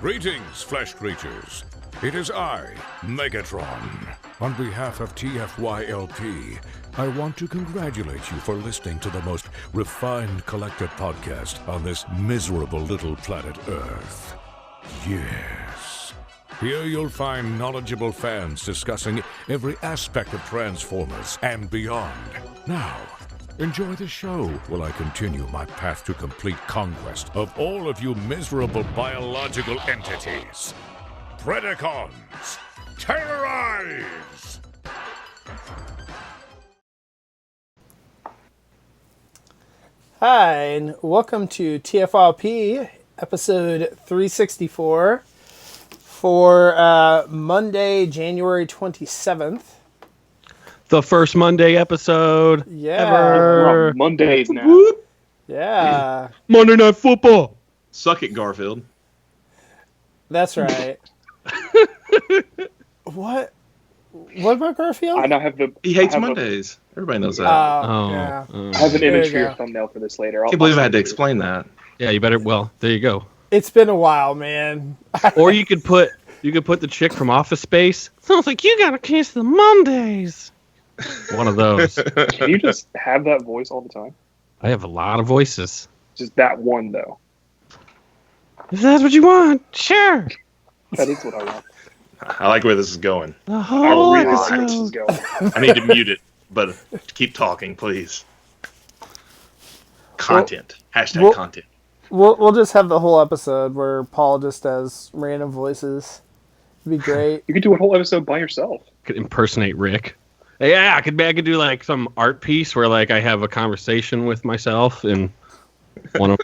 Greetings, flesh creatures. It is I, Megatron. On behalf of TFYLP, I want to congratulate you for listening to the most refined collected podcast on this miserable little planet Earth. Yes. Here you'll find knowledgeable fans discussing every aspect of Transformers and beyond. Now, enjoy the show while I continue my path to complete conquest of all of you miserable biological entities. Predacons, terrorize! Hi, and welcome to TFYLP, episode 364 for Monday, January 27th. The first Monday episode ever. We're on Mondays now. Whoop. Yeah, Monday Night Football. Suck it, Garfield. that's right. What? What about Garfield? I now have the. He hates Mondays. Everybody knows that. Yeah. I have an image for There you your go. thumbnail for this later. I can't believe I had to explain that. Yeah, you better. Well, there you go. It's been a while, man. Or you could put the chick from Office Space. Sounds like you got a case of the Mondays. One of those. Can you just have that voice all the time? I have a lot of voices. Just that one, though. If that's what you want, sure. That is what I want. I like where this is going. The I whole really like where this is episode. going. I need to mute it, but keep talking, please. Content. Hashtag content. We'll just have the whole episode where Paul just does random voices. It'd be great. You could do a whole episode by yourself. Could impersonate Rick. Yeah, I could do like some art piece where like I have a conversation with myself and one of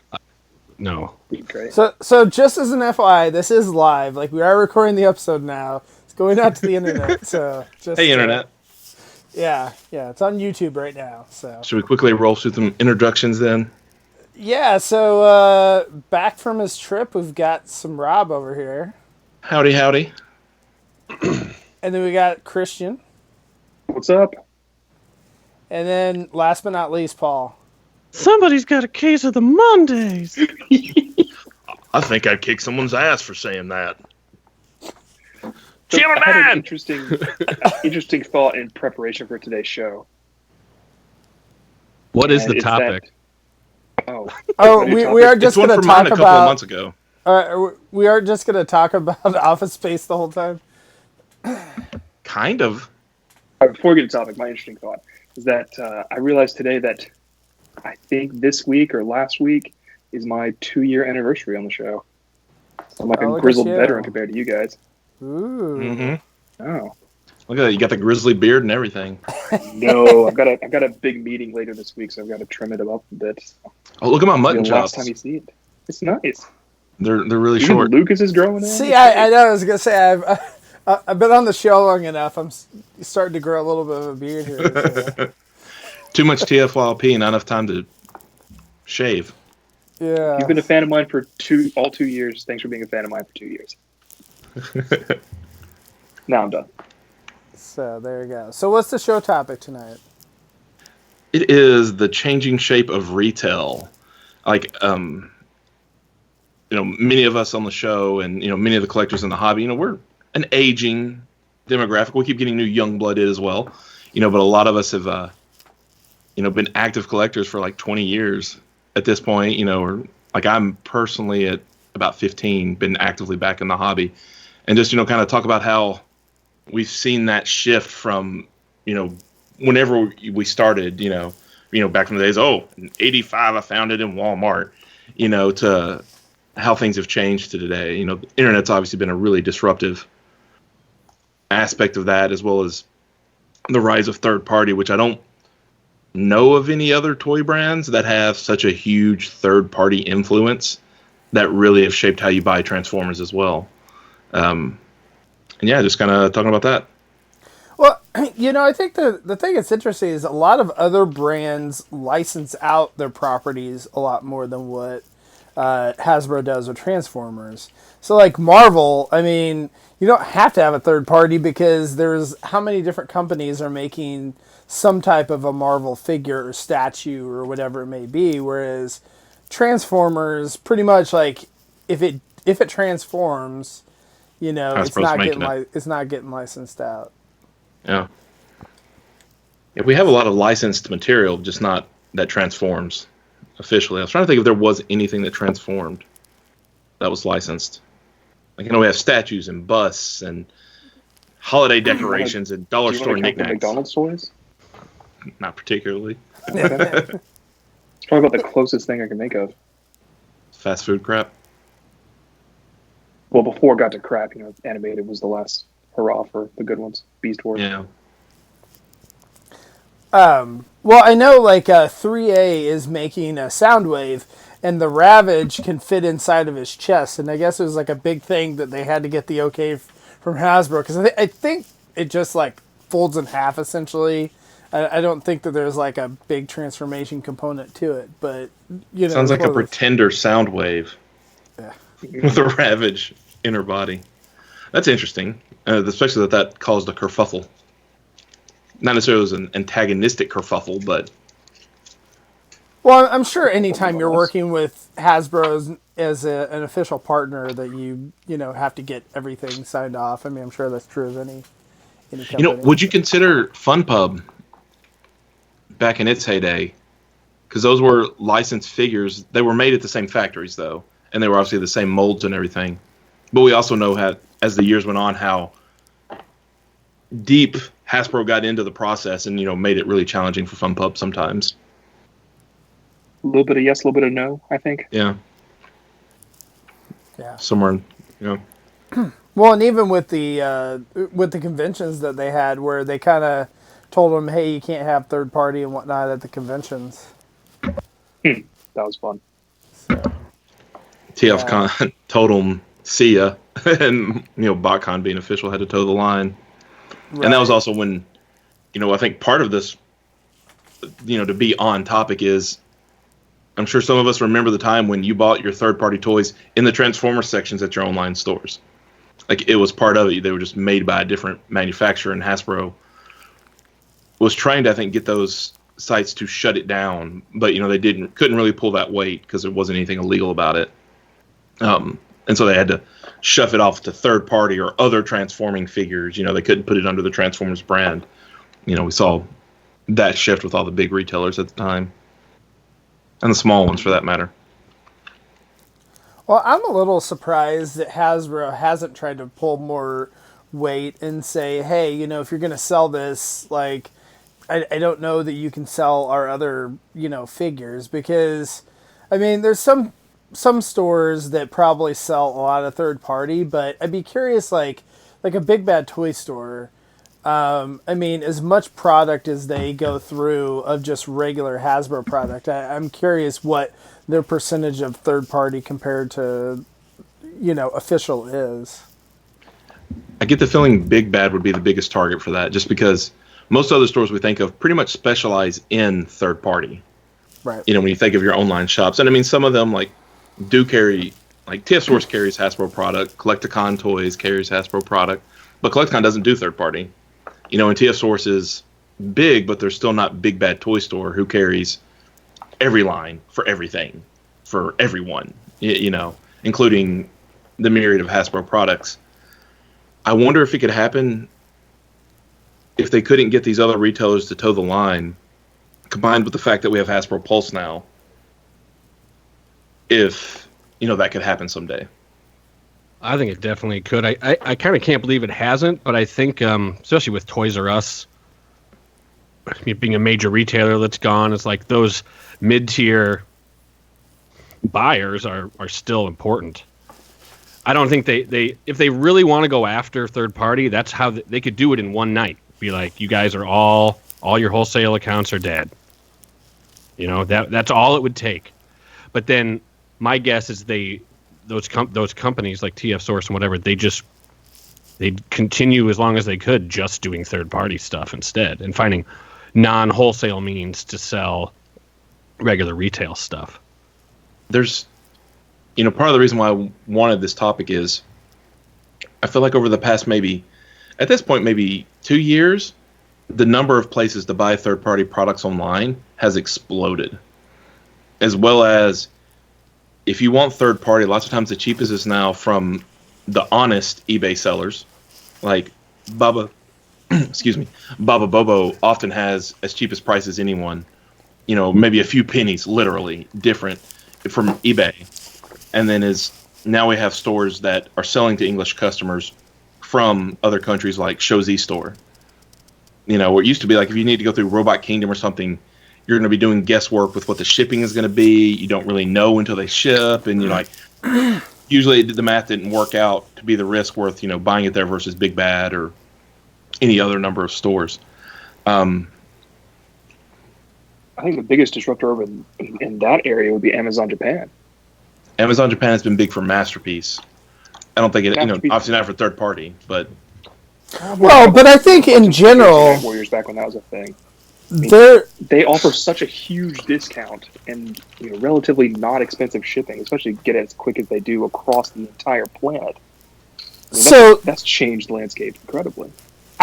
no. Be great. So just as an FYI, this is live. Like, we are recording the episode now. It's going out to the internet. So just Hey, Internet. Yeah, it's on YouTube right now. So Should we quickly roll through some introductions then? yeah, so back from his trip, we've got some Rob over here, Howdy, howdy. and then we got Christian, What's up? and then last but not least, Paul. Somebody's got a case of the Mondays. I think I'd kick someone's ass for saying that. So Jim I had an Man! interesting thought in preparation for today's show. What is And the it's topic? Oh, We are It's just one going to for mine talk a couple of about. months ago. We are just going to talk about Office Space the whole time. Kind of. Before we get to the topic, my interesting thought is that I realized today that I think this week or last week is my 2-year anniversary on the show. So I'm like Oh, a look at grizzled you. veteran compared to you guys. Ooh. Mm-hmm. Oh Look at that. You got the grizzly beard and everything. no, I've got a big meeting later this week, so I've got to trim it up a bit. Oh, look at my It'll mutton be the last chops. time you see it, it's nice. They're really Even short. Lucas is growing in. See, I know. I was going to say I've been on the show long enough. I'm starting to grow a little bit of a beard here. So. Too much TFYLP, not enough time to shave. Yeah. You've been a fan of mine for all 2 years. Thanks for being a fan of mine for 2 years. Now I'm done. So there you go. So what's the show topic tonight? It is the changing shape of retail. Like, many of us on the show and, many of the collectors in the hobby, we're an aging demographic. We keep getting new young blood in as well, but a lot of us have, been active collectors for like 20 years at this point, or like I'm personally at about 15, been actively back in the hobby, and just, kind of talk about how we've seen that shift from, whenever we started, back in the days, in 85, I found it in Walmart, to how things have changed to today. The internet's obviously been a really disruptive aspect of that, as well as the rise of third party, which I don't know of any other toy brands that have such a huge third party influence that really have shaped how you buy Transformers as well. And yeah, just kind of talking about that. Well, I think the thing that's interesting is a lot of other brands license out their properties a lot more than what Hasbro does with Transformers. So like Marvel, I mean, you don't have to have a third party because there's how many different companies are making some type of a Marvel figure or statue or whatever it may be, whereas Transformers pretty much like if if it transforms, you know, Hasbro's making it's not getting licensed out. Yeah. Yeah, we have a lot of licensed material, just not that transforms officially. I was trying to think if there was anything that transformed that was licensed. Like, we have statues and busts and holiday decorations and dollar store knickknacks. McDonald's toys? Not particularly. It's probably about the closest thing I can think of. Fast food crap. Well, before it got to crap, animated was the last hurrah for the good ones. Beast Wars. Yeah. Well, I know 3A is making a Soundwave, and the Ravage can fit inside of his chest, and I guess it was a big thing that they had to get the okay from Hasbro, because I think it just folds in half essentially. I don't think that there's a big transformation component to it, but sounds like a pretender Soundwave. Yeah. With a Ravage inner body. That's interesting, especially that caused a kerfuffle. Not necessarily as an antagonistic kerfuffle, but... Well, I'm sure anytime you're working with Hasbro as an official partner that you have to get everything signed off. I mean, I'm sure that's true of any company. Would you consider FunPub back in its heyday? Because those were licensed figures. They were made at the same factories, though, and they were obviously the same molds and everything. But we also know how, as the years went on, how deep Hasbro got into the process and made it really challenging for FunPub sometimes. A little bit of yes, a little bit of no, I think. Yeah. Somewhere, Well, and even with the conventions that they had, where they kind of told them, "Hey, you can't have third party and whatnot at the conventions." That was fun. So, TFCon told them, "See ya," and BotCon being official had to toe the line. Right. And that was also when, I think part of this, to be on topic is, I'm sure some of us remember the time when you bought your third-party toys in the Transformers sections at your online stores. It was part of it. They were just made by a different manufacturer, and Hasbro was trying to, I think, get those sites to shut it down, but they couldn't really pull that weight because there wasn't anything illegal about it. And so they had to shove it off to third party or other transforming figures. They couldn't put it under the Transformers brand. We saw that shift with all the big retailers at the time. And the small ones, for that matter. Well, I'm a little surprised that Hasbro hasn't tried to pull more weight and say, hey, if you're going to sell this, I don't know that you can sell our other, figures. Because, I mean, there's some stores that probably sell a lot of third party, but I'd be curious, like a Big Bad Toy Store. I mean, as much product as they go through of just regular Hasbro product, I'm curious what their percentage of third party compared to, official is. I get the feeling Big Bad would be the biggest target for that, just because most other stores we think of pretty much specialize in third party. Right. When you think of your online shops. And I mean, some of them do carry, TF Source carries Hasbro product, Collecticon Toys carries Hasbro product, but Collecticon doesn't do third party. And TF Source is big, but they're still not Big Bad Toy Store who carries every line for everything, for everyone, including the myriad of Hasbro products. I wonder if it could happen if they couldn't get these other retailers to toe the line, combined with the fact that we have Hasbro Pulse now, if, that could happen someday. I think it definitely could. I kind of can't believe it hasn't, but I think, especially with Toys R Us being a major retailer that's gone, it's those mid-tier buyers are still important. I don't think they if they really want to go after third party, that's how they could do it in one night. Be like, you guys are all your wholesale accounts are dead. That's all it would take. But then my guess is those companies like TF Source and whatever, they'd continue as long as they could just doing third party stuff instead and finding non-wholesale means to sell regular retail stuff. There's part of the reason why I wanted this topic is I feel like over the past maybe 2 years, the number of places to buy third party products online has exploded, as well as if you want third party, lots of times the cheapest is now from the honest eBay sellers, like Baba. Excuse me, Baba Bobo often has as cheap as price as anyone. You know, maybe a few pennies, literally different from eBay, and then now we have stores that are selling to English customers from other countries like Shozi Store. You know, where it used to be like if you need to go through Robot Kingdom or something, you're going to be doing guesswork with what the shipping is going to be. You don't really know until they ship, and you're like, usually the math didn't work out to be the risk worth, buying it there versus Big Bad or any other number of stores. I think the biggest disruptor in that area would be Amazon Japan. Amazon Japan has been big for Masterpiece. I don't think it, obviously not for third party, but. Well, but I think in general, Warriors back when that was a thing. They offer such a huge discount and relatively not expensive shipping, especially get it as quick as they do across the entire planet. That's changed the landscape incredibly.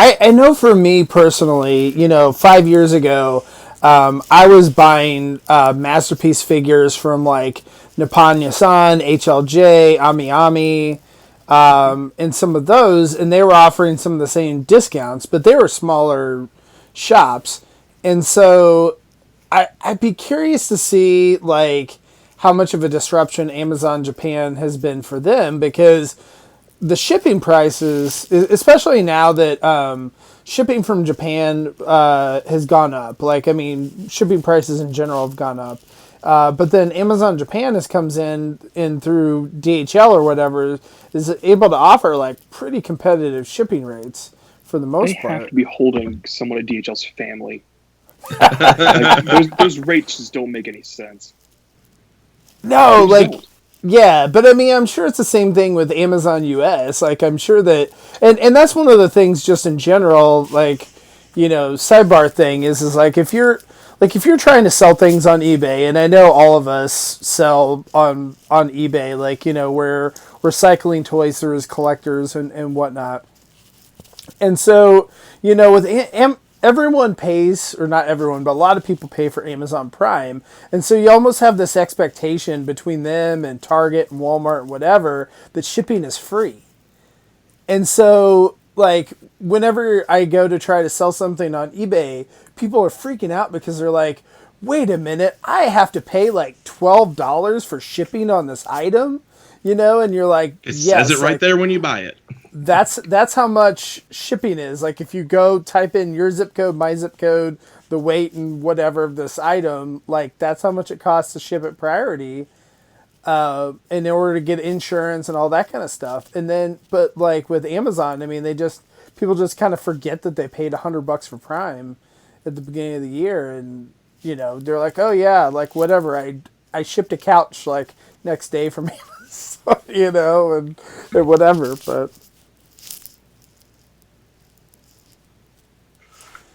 I know for me personally, 5 years ago, I was buying Masterpiece figures from like Nippon Yasan, HLJ, Ami, and some of those, and they were offering some of the same discounts, but they were smaller shops. And so I'd be curious to see like how much of a disruption Amazon Japan has been for them, because the shipping prices, especially now that shipping from Japan has gone up. Like, I mean, shipping prices in general have gone up. But then Amazon Japan comes in through DHL or whatever, is able to offer like pretty competitive shipping rates for the most part. They have to be holding someone at DHL's family. Like, those rates just don't make any sense. No, yeah, but I mean, I'm sure it's the same thing with Amazon US. Like, I'm sure that, and that's one of the things just in general, like, sidebar thing is like, if you're trying to sell things on eBay, and I know all of us sell on eBay, like, we're cycling toys through as collectors and whatnot. And so, with everyone pays, or not everyone, but a lot of people pay for Amazon Prime. And so you almost have this expectation between them and Target and Walmart and whatever that shipping is free. And so, like, whenever I go to try to sell something on eBay, people are freaking out because they're like, wait a minute, I have to pay like $12 for shipping on this item? And you're like, it says it right there when you buy it. That's how much shipping is. Like, if you go type in your zip code, my zip code, the weight and whatever of this item, like, that's how much it costs to ship it priority, in order to get insurance and all that kind of stuff. And then, but like with Amazon, I mean, people just kind of forget that they paid $100 for Prime at the beginning of the year, and they're like, oh yeah, like whatever. I shipped a couch like next day from Amazon, and whatever, but.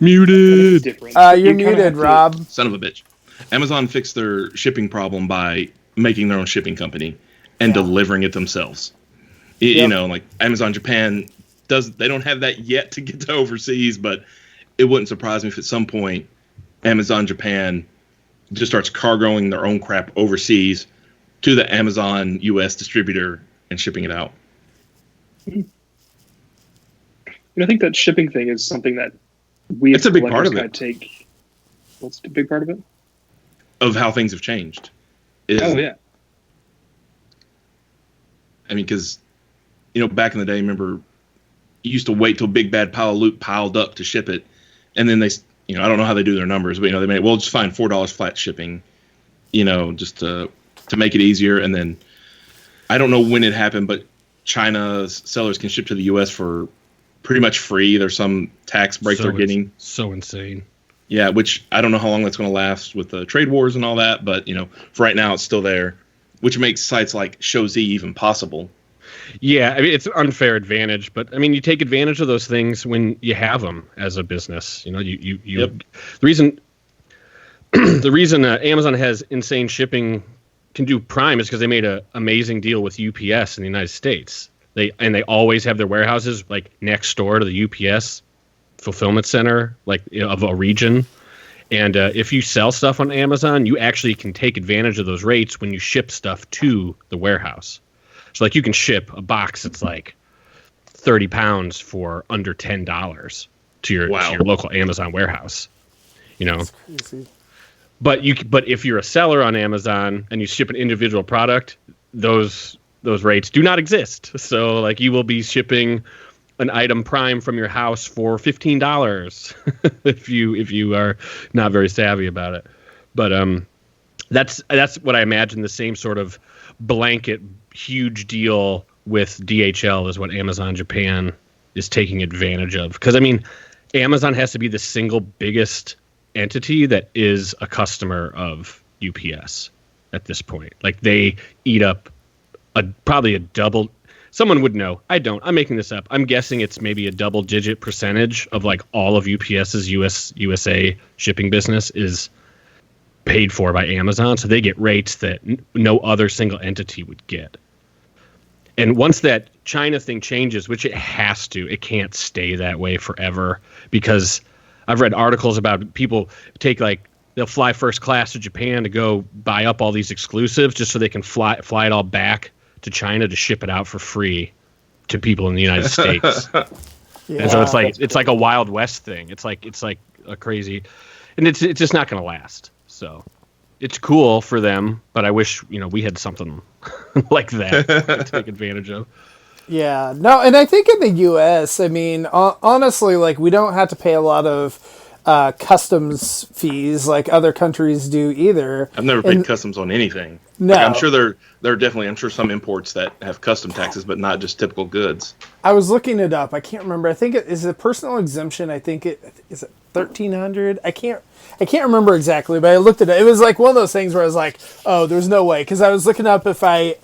Muted. You're muted, Rob. Son of a bitch. Amazon fixed their shipping problem by making their own shipping company and delivering it themselves. Like Amazon Japan they don't have that yet to get to overseas, but it wouldn't surprise me if at some point Amazon Japan just starts cargoing their own crap overseas to the Amazon US distributor and shipping it out. I think that shipping thing is something that it's a big part of it. What's the big part of it? Of how things have changed. Oh, yeah. I mean, because, back in the day, remember, you used to wait till Big Bad Pile of Loot piled up to ship it. And then they, I don't know how they do their numbers, but, they made, just find $4 flat shipping, just to make it easier. And then, I don't know when it happened, but China's sellers can ship to the U.S. for pretty much free. There's some tax break they're getting. So insane. Yeah, which I don't know how long that's going to last with the trade wars and all that, but for right now it's still there, which makes sites like Shozi even possible. Yeah, I mean, it's an unfair advantage, but I mean, you take advantage of those things when you have them as a business. Yep. The reason Amazon has insane shipping, can do Prime, is because they made an amazing deal with UPS in the United States. They always have their warehouses like next door to the UPS fulfillment center, like of a region, And if you sell stuff on Amazon, you actually can take advantage of those rates when you ship stuff to the warehouse. So like you can ship a box that's like 30 pounds for under $10 to your local Amazon warehouse. You know, that's crazy. But if you're a seller on Amazon and you ship an individual product, those rates do not exist. So like you will be shipping an item Prime from your house for $15 if you are not very savvy about it. But that's what I imagine the same sort of blanket huge deal with DHL is what Amazon Japan is taking advantage of. Because I mean, Amazon has to be the single biggest entity that is a customer of UPS at this point. Like they eat up probably a double. Someone would know. I don't. I'm making this up. I'm guessing it's maybe a double-digit percentage of like all of UPS's USA shipping business is paid for by Amazon. So they get rates that no other single entity would get. And once that China thing changes, which it has to, it can't stay that way forever, because I've read articles about people they'll fly first class to Japan to go buy up all these exclusives just so they can fly it all back to China to ship it out for free to people in the United States. Yeah. And so it's like a Wild West thing. It's like a crazy, and it's just not going to last. So it's cool for them, but I wish we had something like that to take advantage of. Yeah, no, and I think in the U.S., I mean, honestly, like we don't have to pay a lot of customs fees like other countries do either. I've never paid customs on anything. No, like, I'm sure there are definitely. I'm sure some imports that have custom taxes, but not just typical goods. I was looking it up. I can't remember. I think it is a personal exemption. I think it is it 1,300. I can't remember exactly, but I looked at it. It was like one of those things where I was like, oh, there's no way, because I was looking up if I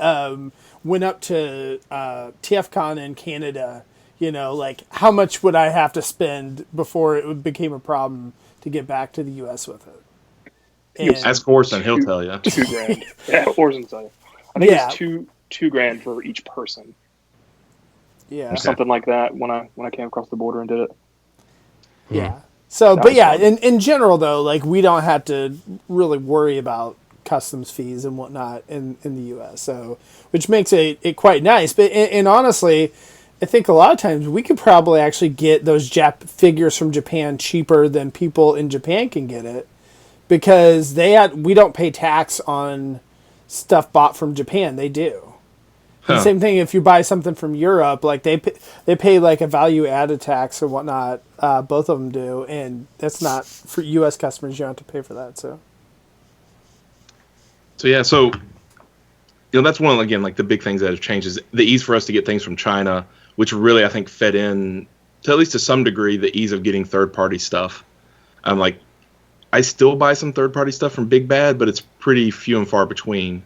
went up to TFCon in Canada. Like how much would I have to spend before it became a problem to get back to the U.S. with it? And ask Orson, he'll tell you. $2,000. Yeah, Orson tell you. I think it's $2,000 for each person. Yeah, or something like that. When I came across the border and did it. Yeah. So, but yeah, in general though, like we don't have to really worry about customs fees and whatnot in the U.S. So, which makes it quite nice. But and honestly, I think a lot of times we could probably actually get those figures from Japan cheaper than people in Japan can get it, because we don't pay tax on stuff bought from Japan. They do. Huh. The same thing if you buy something from Europe, like they pay like a value added tax or whatnot. Both of them do, and that's not for U.S. customers. You don't have to pay for that. So yeah, that's one again like the big things that have changed is the ease for us to get things from China, which really I think fed in to at least to some degree the ease of getting third party stuff. I still buy some third party stuff from Big Bad, but it's pretty few and far between.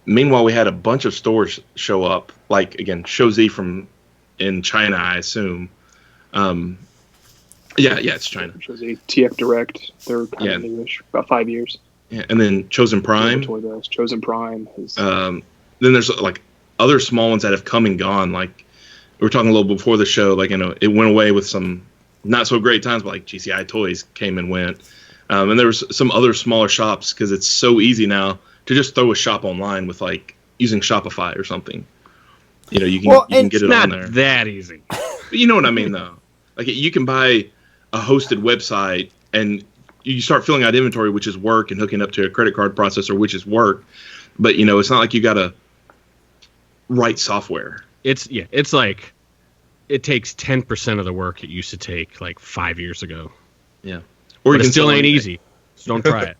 Meanwhile, we had a bunch of stores show up, like again, Shouzi in China, I assume. Yeah, it's China. Shouzi, TF Direct, they're kind of newish, about 5 years. Yeah, and then Chosen Prime. Chosen Prime. Then there's like other small ones that have come and gone. Like we were talking a little before the show, like it went away with some not so great times, but like GCI Toys came and went. And there was some other smaller shops because it's so easy now to just throw a shop online with like using Shopify or something. You can get it on there. Not that easy. But you know what I mean, though. Like you can buy a hosted website and you start filling out inventory, which is work, and hooking up to a credit card processor, which is work. But it's not like you got to write software. It's like it takes 10% of the work it used to take like 5 years ago. Yeah. Or it still ain't easy. So don't try it.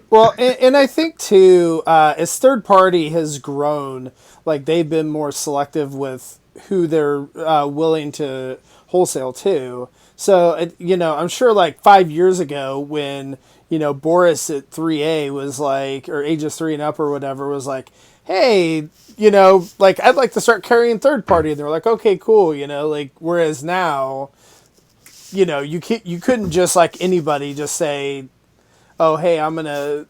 Well, and I think too, as third party has grown, like they've been more selective with who they're willing to wholesale to. So, I'm sure like 5 years ago when, Boris at 3A was like, or ages 3 and up or whatever was like, hey, like I'd like to start carrying third party. And they're like, okay, cool. Like, whereas now, you couldn't just like anybody just say, oh, hey, I'm going to,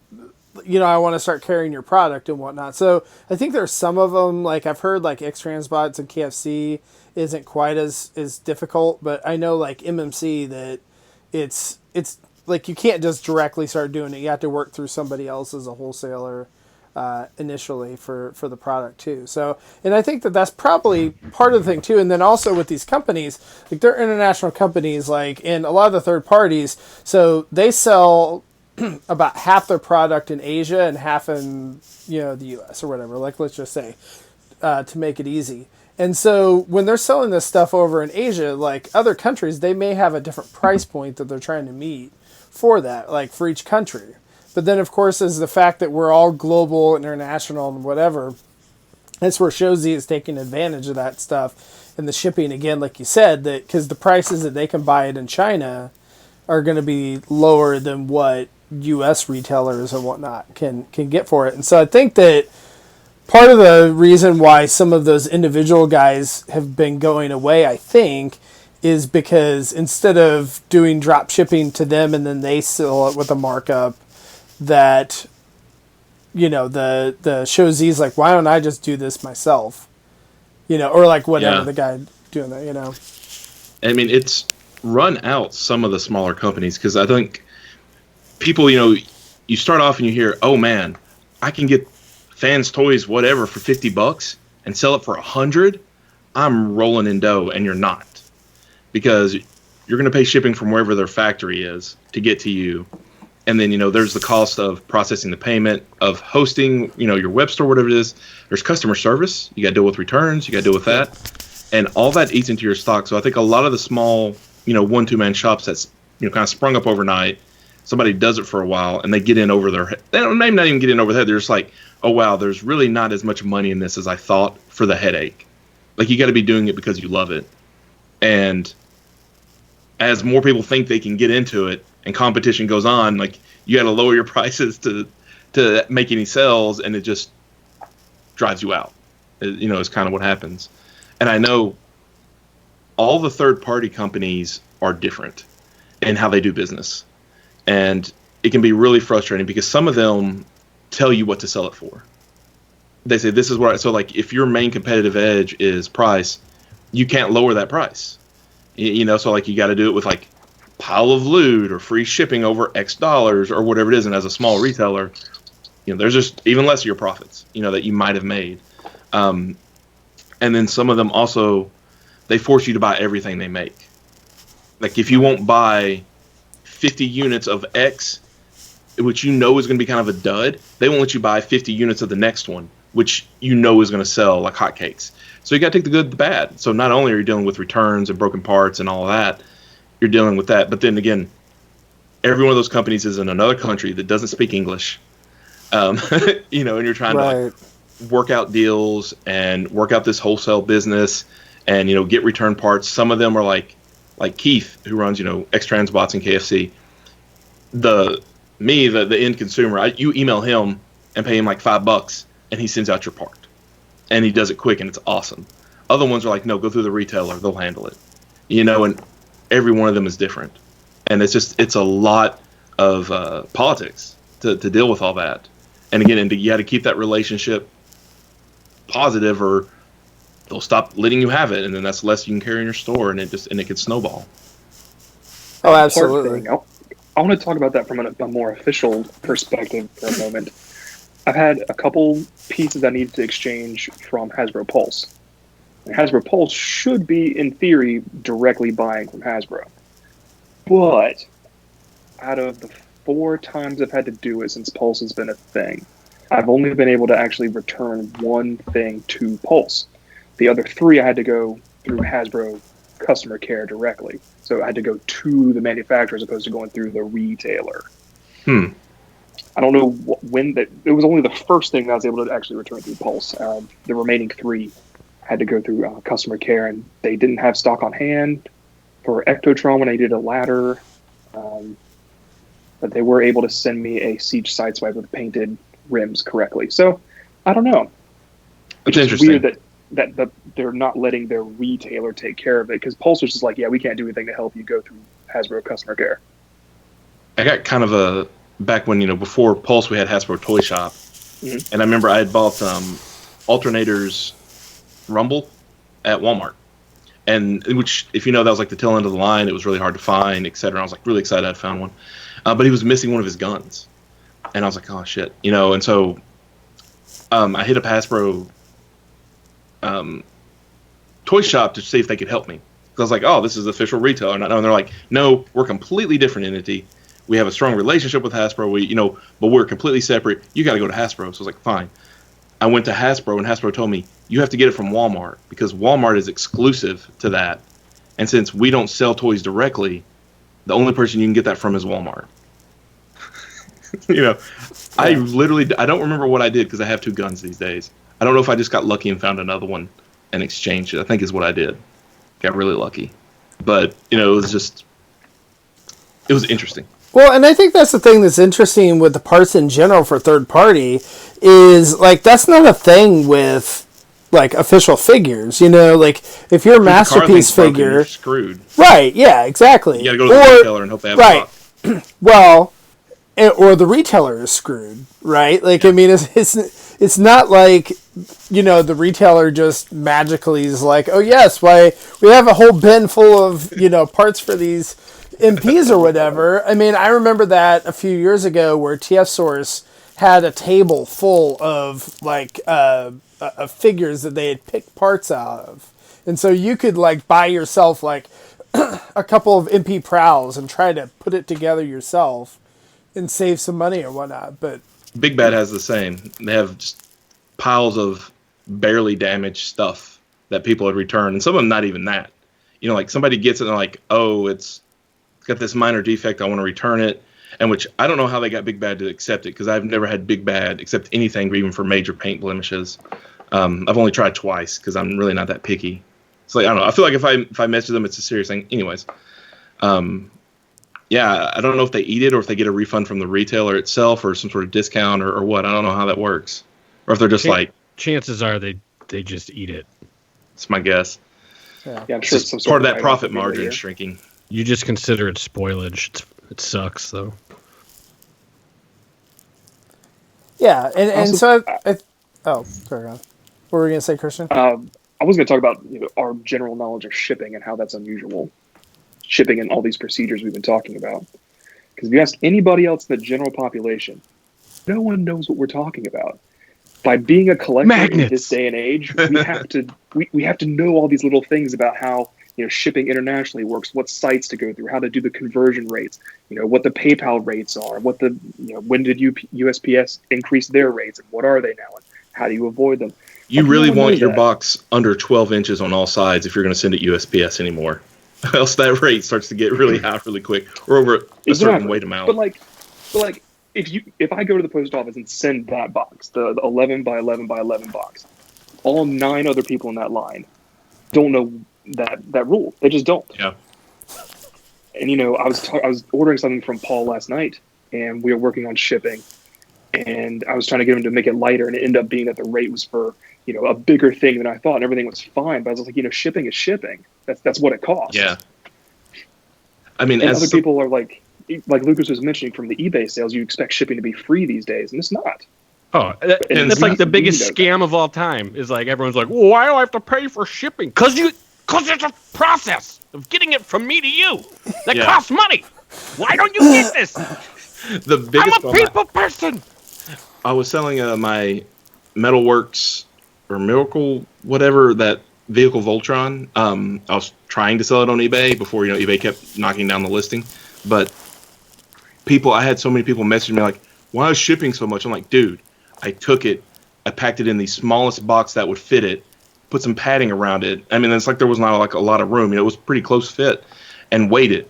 I want to start carrying your product and whatnot. So I think there's some of them, like I've heard like X-Transbots and KFC isn't quite as difficult, but I know like MMC that it's like you can't just directly start doing it. You have to work through somebody else as a wholesaler initially for the product too. So, and I think that that's probably part of the thing too. And then also with these companies, like they're international companies, like, and a lot of the third parties, so they sell about half their product in Asia and half in, the US or whatever, like let's just say, to make it easy. And so when they're selling this stuff over in Asia, like other countries, they may have a different price point that they're trying to meet for that, like for each country. But then, of course, is the fact that we're all global, international, and whatever. That's where Shozi is taking advantage of that stuff. And the shipping, again, like you said, that because the prices that they can buy it in China are going to be lower than what U.S. retailers and whatnot can get for it. And so I think that part of the reason why some of those individual guys have been going away, I think, is because instead of doing drop shipping to them and then they sell it with a markup, that the Shozi's like, why don't I just do this myself, or like whatever, the guy doing that. I mean, it's run out some of the smaller companies, because I think people, you start off and you hear, oh man, I can get Fans Toys whatever for $50 and sell it for $100. I'm rolling in dough, and you're not, because you're going to pay shipping from wherever their factory is to get to you. And then, there's the cost of processing the payment, of hosting, your web store, whatever it is. There's customer service. You got to deal with returns. You got to deal with that. And all that eats into your stock. So I think a lot of the small, 1-2-man shops that's, kind of sprung up overnight, somebody does it for a while and they get in over their head. They don't, maybe not even get in over their head. They're just like, oh, wow, there's really not as much money in this as I thought for the headache. Like, you got to be doing it because you love it. And as more people think they can get into it, and competition goes on, like, you got to lower your prices to make any sales, and it just drives you out. Is kind of what happens. And I know all the third-party companies are different in how they do business, and it can be really frustrating because some of them tell you what to sell it for. They say, this is what so like if your main competitive edge is price, you can't lower that price. So like you got to do it with like pile of loot or free shipping over X dollars or whatever it is. And as a small retailer, there's just even less of your profits, that you might have made. And then some of them also, they force you to buy everything they make. Like if you won't buy 50 units of X, which is going to be kind of a dud, they won't let you buy 50 units of the next one, which is going to sell like hotcakes. So you got to take the good, the bad. So not only are you dealing with returns and broken parts and all of that, you're dealing with that. But then again, every one of those companies is in another country that doesn't speak English. And you're trying to work out deals and work out this wholesale business and, get return parts. Some of them are like Keith, who runs, X-Trans Bots and KFC. The end consumer, you email him and pay him like $5 and he sends out your part. And he does it quick, and it's awesome. Other ones are like, no, go through the retailer. They'll handle it. And every one of them is different. And it's a lot of politics to deal with all that. And again, you got to keep that relationship positive, or they'll stop letting you have it, and then that's less you can carry in your store, and it can snowball. Oh, absolutely. I want to talk about that from a more official perspective for a moment. I've had a couple pieces I needed to exchange from Hasbro Pulse. And Hasbro Pulse should be, in theory, directly buying from Hasbro. But out of the 4 times I've had to do it since Pulse has been a thing, I've only been able to actually return one thing to Pulse. The other 3 I had to go through Hasbro customer care directly. So I had to go to the manufacturer as opposed to going through the retailer. I don't know when that. It was only the first thing that I was able to actually return through Pulse. The remaining 3 had to go through customer care, and they didn't have stock on hand for Ectotron when I did a ladder. But they were able to send me a Siege Sideswipe with painted rims correctly. So I don't know. It's interesting. Weird that they're not letting their retailer take care of it, because Pulse was just like, yeah, we can't do anything to help you, go through Hasbro customer care. I got kind of back when, before Pulse, we had Hasbro Toy Shop. Mm-hmm. And I remember I had bought Alternators Rumble at Walmart. And which, if that was like the tail end of the line, it was really hard to find, etc. I was like really excited I'd found one. but he was missing one of his guns, and I was like, oh shit, you know. And so I hit up Hasbro toy shop to see if they could help me. Because I was like, oh, this is the official retailer, and they're like, no, we're a completely different entity. We have a strong relationship with Hasbro. But we're completely separate. You got to go to Hasbro. So I was like, fine. I went to Hasbro, and Hasbro told me you have to get it from Walmart because Walmart is exclusive to that. And since we don't sell toys directly, the only person you can get that from is Walmart. I don't remember what I did because I have 2 guns these days. I don't know if I just got lucky and found another one and exchanged it. I think is what I did. Got really lucky. But, it was interesting. Well, and I think that's the thing that's interesting with the parts in general for third party is, like, that's not a thing with, like, official figures, like, if your Masterpiece figure... You're screwed. Right, yeah, exactly. You gotta go to the retailer and hope they have a stock. Well, or the retailer is screwed, right? Like, yeah. I mean, it's not like, the retailer just magically is like, oh, yes, why we have a whole bin full of, parts for these MPs or whatever. I mean, I remember that a few years ago where TF Source had a table full of, like, figures that they had picked parts out of. And so you could, like, buy yourself, like, a couple of MP Prowls and try to put it together yourself and save some money or whatnot. But Big Bad has the same. They have just piles of barely damaged stuff that people had returned, and some of them not even that. Like somebody gets it and they're like, oh, it's got this minor defect, I want to return it. And which I don't know how they got Big Bad to accept it because I've never had Big Bad accept anything even for major paint blemishes. I've only tried twice because I'm really not that picky. It's like, I don't know. I feel like if I mess with them, it's a serious thing. Anyways, yeah, I don't know if they eat it or if they get a refund from the retailer itself or some sort of discount or what. I don't know how that works. Or if they're just chances are they just eat it. That's my guess. Yeah, I'm sure it's some part of that profit margin shrinking. You just consider it spoilage. It sucks, though. Yeah, and so sorry. What were we going to say, Christian? I was going to talk about our general knowledge of shipping and how that's unusual. Shipping and all these procedures we've been talking about. Because if you ask anybody else in the general population, no one knows what we're talking about. By being a collector in this day and age, we have to know all these little things about how shipping internationally works, what sites to go through, how to do the conversion rates, what the PayPal rates are, what the when did USPS increase their rates, and what are they now, and how do you avoid them? You really want your box under 12 inches on all sides if you're going to send it USPS anymore. Else that rate starts to get really high really quick, or over a certain weight amount. But like if I go to the post office and send that box, the 11 by 11 by 11 box, all 9 other people in that line don't know that rule. They just don't. Yeah. And I was ordering something from Paul last night, and we were working on shipping, and I was trying to get him to make it lighter, and it ended up being that the rate was for a bigger thing than I thought, and everything was fine. But I was like, shipping is shipping. That's what it costs. Yeah. I mean, and other people are like Lucas was mentioning from the eBay sales, you expect shipping to be free these days, and it's not. Oh, that's like the biggest scam of all time. Is like everyone's like, well, why do I have to pay for shipping? Because there's a process of getting it from me to you that costs money. Why don't you get this? I'm a people person. I was selling my Metalworks or Miracle, whatever, that vehicle Voltron. I was trying to sell it on eBay before eBay kept knocking down the listing. But I had so many people messaging me like, why is shipping so much? I'm like, dude, I took it, I packed it in the smallest box that would fit it, put some padding around it. I mean, it's like there was not like a lot of room. It was pretty close fit, and weighed it.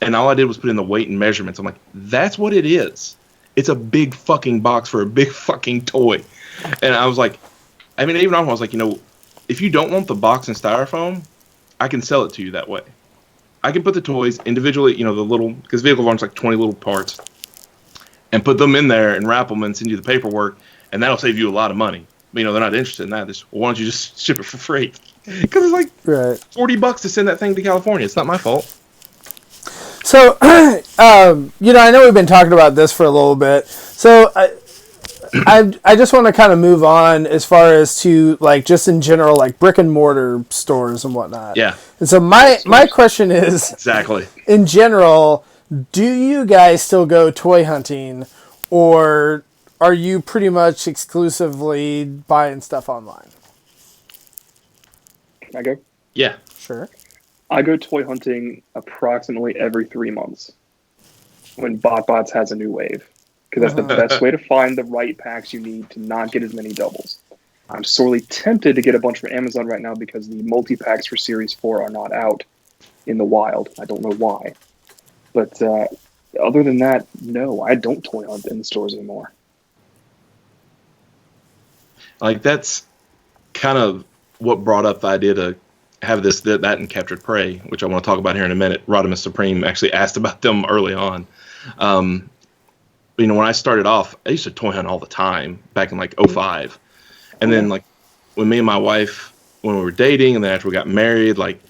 And all I did was put in the weight and measurements. I'm like, that's what it is. It's a big fucking box for a big fucking toy. And I was like, I mean, even I was like, if you don't want the box and styrofoam, I can sell it to you that way. I can put the toys individually, the little, because Vehicle Farm's like 20 little parts, and put them in there and wrap them and send you the paperwork, and that'll save you a lot of money. But, they're not interested in that. Well, why don't you just ship it for free? Because it's like $40 to send that thing to California. It's not my fault. So, I know we've been talking about this for a little bit. So, I just want to kind of move on as far as to like just in general, like brick and mortar stores and whatnot. Yeah. And so my question is exactly in general, Do you guys still go toy hunting, or are you pretty much exclusively buying stuff online? Can I go? Yeah. Sure. I go toy hunting approximately every 3 months when BotBots has a new wave, because that's the best way to find the right packs you need to not get as many doubles. I'm sorely tempted to get a bunch from Amazon right now because the multi-packs for Series 4 are not out in the wild. I don't know why. But other than that, no, I don't toy hunt in the stores anymore. Like, that's kind of what brought up the idea to have that and Captured Prey, which I want to talk about here in a minute. Rodimus Supreme actually asked about them early on. When I started off, I used to toy hunt all the time back in like 05. And then like when me and my wife, when we were dating, and then after we got married, like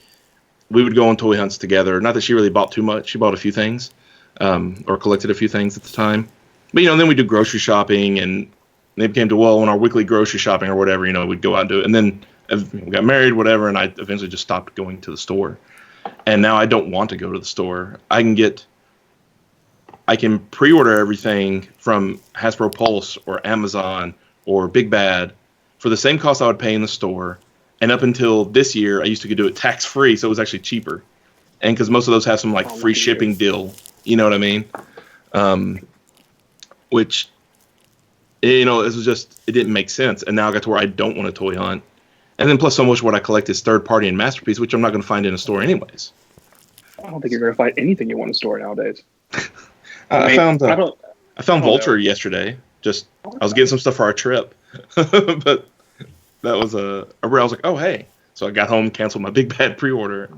we would go on toy hunts together. Not that she really bought too much. She bought a few things, or collected a few things at the time. But, then we do grocery shopping, and it became to, on our weekly grocery shopping or whatever, we'd go out and do it. And then we got married, whatever, and I eventually just stopped going to the store. And now I don't want to go to the store. I can pre-order everything from Hasbro Pulse or Amazon or Big Bad for the same cost I would pay in the store. And up until this year, I used to do it tax-free, so it was actually cheaper. And because most of those have some like free shipping deal, you know what I mean? Which, it was just, it didn't make sense. And now I got to where I don't want to toy hunt. And then plus so much what I collect is third-party and Masterpiece, which I'm not going to find in a store anyways. I don't think you're going to find anything you want in a store nowadays. I found Vulture yesterday. I was getting some stuff for our trip, but that was I was like, oh hey! So I got home, canceled my Big Bad pre-order.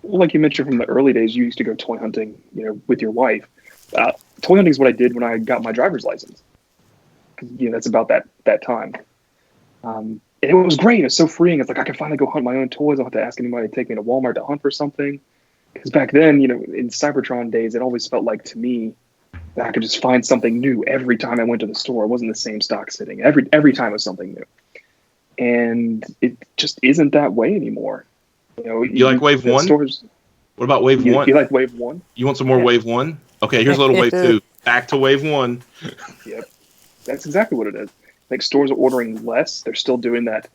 Like you mentioned from the early days, you used to go toy hunting, with your wife. Toy hunting is what I did when I got my driver's license. That's about that time. And it was great. It was so freeing. It's like I could finally go hunt my own toys. I don't have to ask anybody to take me to Walmart to hunt for something. Because back then, in Cybertron days, it always felt like to me that I could just find something new every time I went to the store. It wasn't the same stock sitting. Every time it was something new. And it just isn't that way anymore. You like Wave 1? Stores, what about Wave 1? You like Wave 1? You want some more Wave 1? Okay, here's a little Wave 2. Back to Wave 1. Yep. That's exactly what it is. Like, stores are ordering less. They're still doing that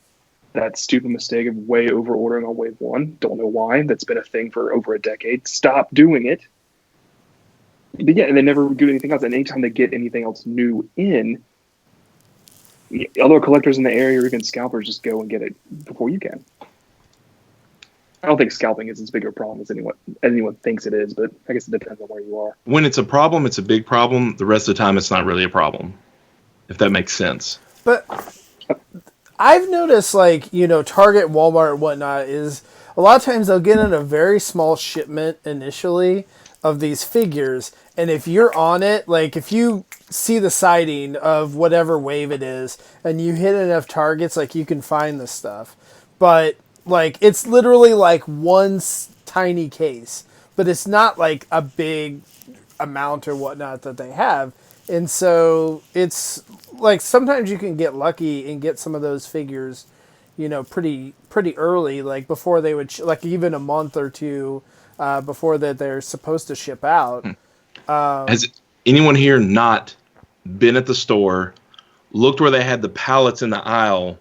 stupid mistake of way over ordering on Wave 1. Don't know why. That's been a thing for over a decade. Stop doing it. But yeah, and they never do anything else. And anytime they get anything else new in, other collectors in the area or even scalpers just go and get it before you can. I don't think scalping is as big a problem as anyone thinks it is, but I guess it depends on where you are. When it's a problem, it's a big problem. The rest of the time, it's not really a problem, if that makes sense. But I've noticed, like, Target, Walmart, and whatnot, is a lot of times they'll get in a very small shipment initially of these figures, and if you're on it, like, if you see the sighting of whatever wave it is, and you hit enough targets, like, you can find this stuff. But, like, it's literally, like, one tiny case, but it's not, like, a big amount or whatnot that they have. And so it's like sometimes you can get lucky and get some of those figures, pretty early, like before they would, like even a month or two before that they're supposed to ship out. Has anyone here not been at the store, looked where they had the pallets in the aisle,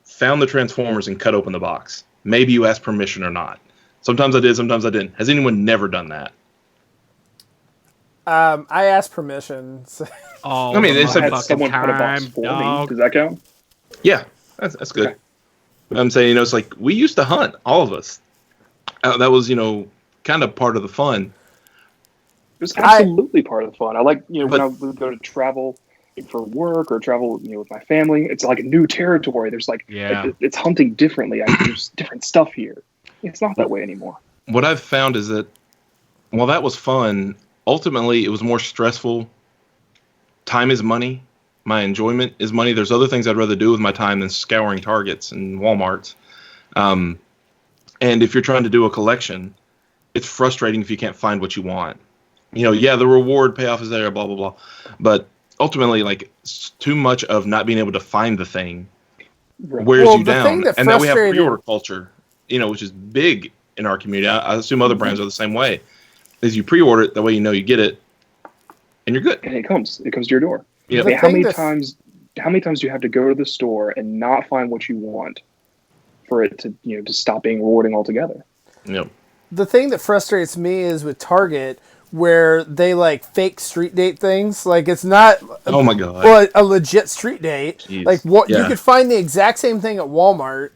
found the Transformers, and cut open the box? Maybe you asked permission or not. Sometimes I did, sometimes I didn't. Has anyone never done that? I asked permission. So. I mean, it's like someone put a box for me. Does that count? Yeah, that's good. Okay. I'm saying, it's like we used to hunt, all of us. That was, kind of part of the fun. It was absolutely part of the fun. I like, when I would go to travel for work or travel, with my family, it's like a new territory. There's like it's hunting differently. There's different stuff here. It's not that way anymore. What I've found is that while that was fun, ultimately, it was more stressful. Time is money. My enjoyment is money. There's other things I'd rather do with my time than scouring Targets and Walmarts. And if you're trying to do a collection, it's frustrating if you can't find what you want. The reward payoff is there, blah, blah, blah. But ultimately, like, too much of not being able to find the thing wears you down. And then we have pre-order culture, which is big in our community. I assume other brands are the same way. is you pre-order it. That way you know you get it, and you're good. And it comes to your door. Yep. I mean, how many times do you have to go to the store and not find what you want for it to to stop being rewarding altogether? Yep. The thing that frustrates me is with Target, where they like fake street date things. Like it's not Oh my god. well, a legit street date. Jeez. Like what you Yeah. could find the exact same thing at Walmart,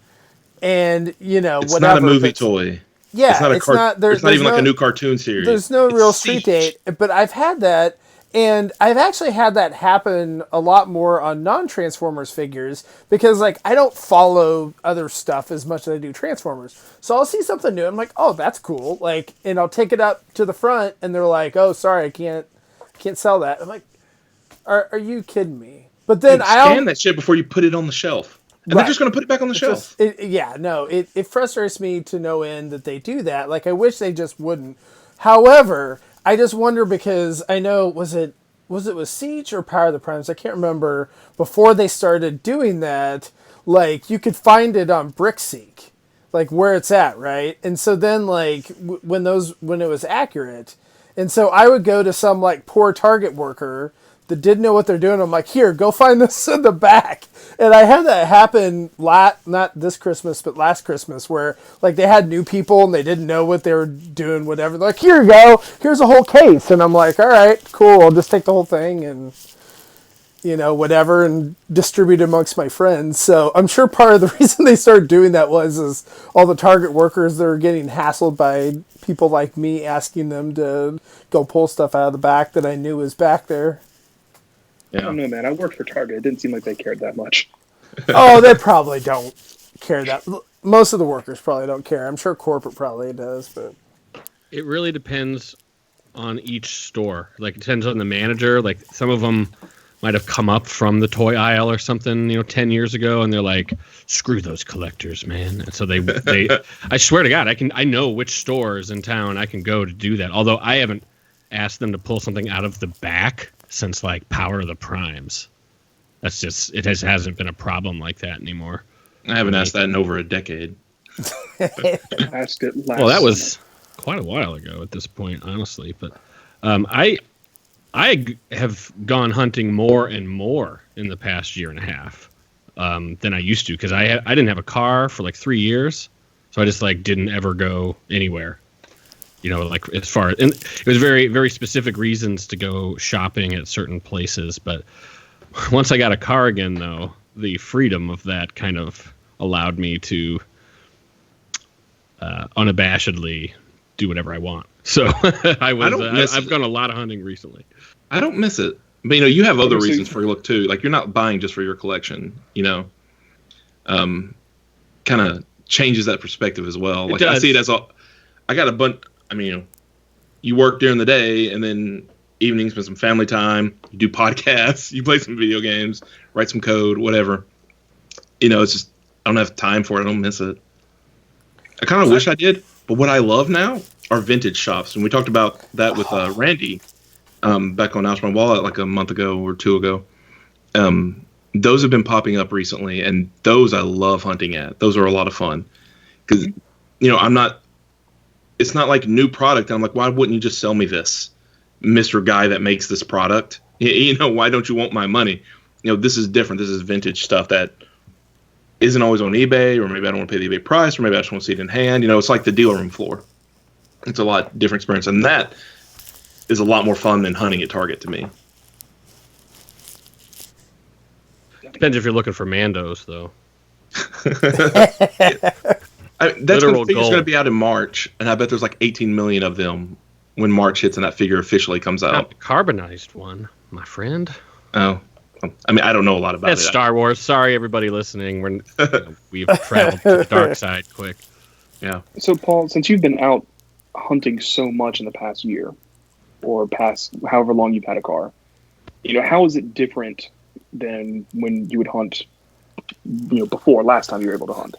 and It's whatever. not a movie toy. Yeah, It's not a it's not. It's not even like a new cartoon series. There's no It's real street Siege. date, but I've had that, and I've actually had that happen a lot more on non-Transformers figures because, like, I don't follow other stuff as much as I do Transformers. So I'll see something new, I'm like, oh, that's cool, like, and I'll take it up to the front, and they're like, oh, sorry, I can't sell that. I'm like, are you kidding me? But then Scan that shit before you put it on the shelf. And Right. they're just going to put it back on the shelf. It frustrates me to no end that they do that. Like, I wish they just wouldn't. However, I just wonder because I know, was it with Siege or Power of the Primes? I can't remember. Before they started doing that, like, you could find it on BrickSeek, like where it's at, right? And so then, like, when it was accurate, and so I would go to some like poor Target worker that didn't know what they're doing. I'm like, here, go find this in the back. And I had that happen not this Christmas, but last Christmas, where like they had new people and they didn't know what they were doing, whatever. They're like, here you go, here's a whole case. And I'm like, all right, cool, I'll just take the whole thing and whatever, and distribute it amongst my friends. So I'm sure part of the reason they started doing that is all the Target workers that are getting hassled by people like me asking them to go pull stuff out of the back that I knew was back there. I don't know, man. I worked for Target. It didn't seem like they cared that much. Oh, they probably don't care that. Most of the workers probably don't care. I'm sure corporate probably does, but It really depends on each store. Like, it depends on the manager. Like, some of them might have come up from the toy aisle or something, 10 years ago, and they're like, screw those collectors, man. And so they I swear to God, I know which stores in town I can go to do that. Although I haven't asked them to pull something out of the back since like Power of the Primes. That's just, hasn't been a problem like that anymore. I haven't asked that in over a decade. Asked it last Well, that was summer. quite a while ago at this point, honestly. But I have gone hunting more and more in the past year and a half than I used to, because I didn't have a car for like 3 years, so I just like didn't ever go anywhere. Like as far as, and it was very, very specific reasons to go shopping at certain places. But once I got a car again, though, the freedom of that kind of allowed me to unabashedly do whatever I want. So I've gone a lot of hunting recently. I don't miss it. But, you have other reasons for your look, too. Like, you're not buying just for your collection, kind of changes that perspective as well. Like, I see it as I got a bunch. I mean, you work during the day, and then evenings spend some family time. You do podcasts. You play some video games, write some code, whatever. It's just, I don't have time for it. I don't miss it. I kind of wish I did. But what I love now are vintage shops. And we talked about that with Randy back on Outsmart Wallet like a month ago or two ago. Those have been popping up recently, and those I love hunting at. Those are a lot of fun. Because, it's not like new product. I'm like, why wouldn't you just sell me this, Mr. Guy that makes this product? Why don't you want my money? This is different. This is vintage stuff that isn't always on eBay, or maybe I don't want to pay the eBay price, or maybe I just want to see it in hand. It's like the dealer room floor. It's a lot different experience, and that is a lot more fun than hunting at Target to me. Depends if you're looking for Mandos, though. That's going to be out in March, and I bet there's like 18 million of them when March hits and that figure officially comes out. Not the carbonized one, my friend. Oh, I mean, I don't know a lot about That's it. Star Wars. Sorry, everybody listening. We've traveled to the dark side quick. Yeah. So, Paul, since you've been out hunting so much in the past year, or past however long you've had a car, how is it different than when you would hunt, before last time you were able to hunt?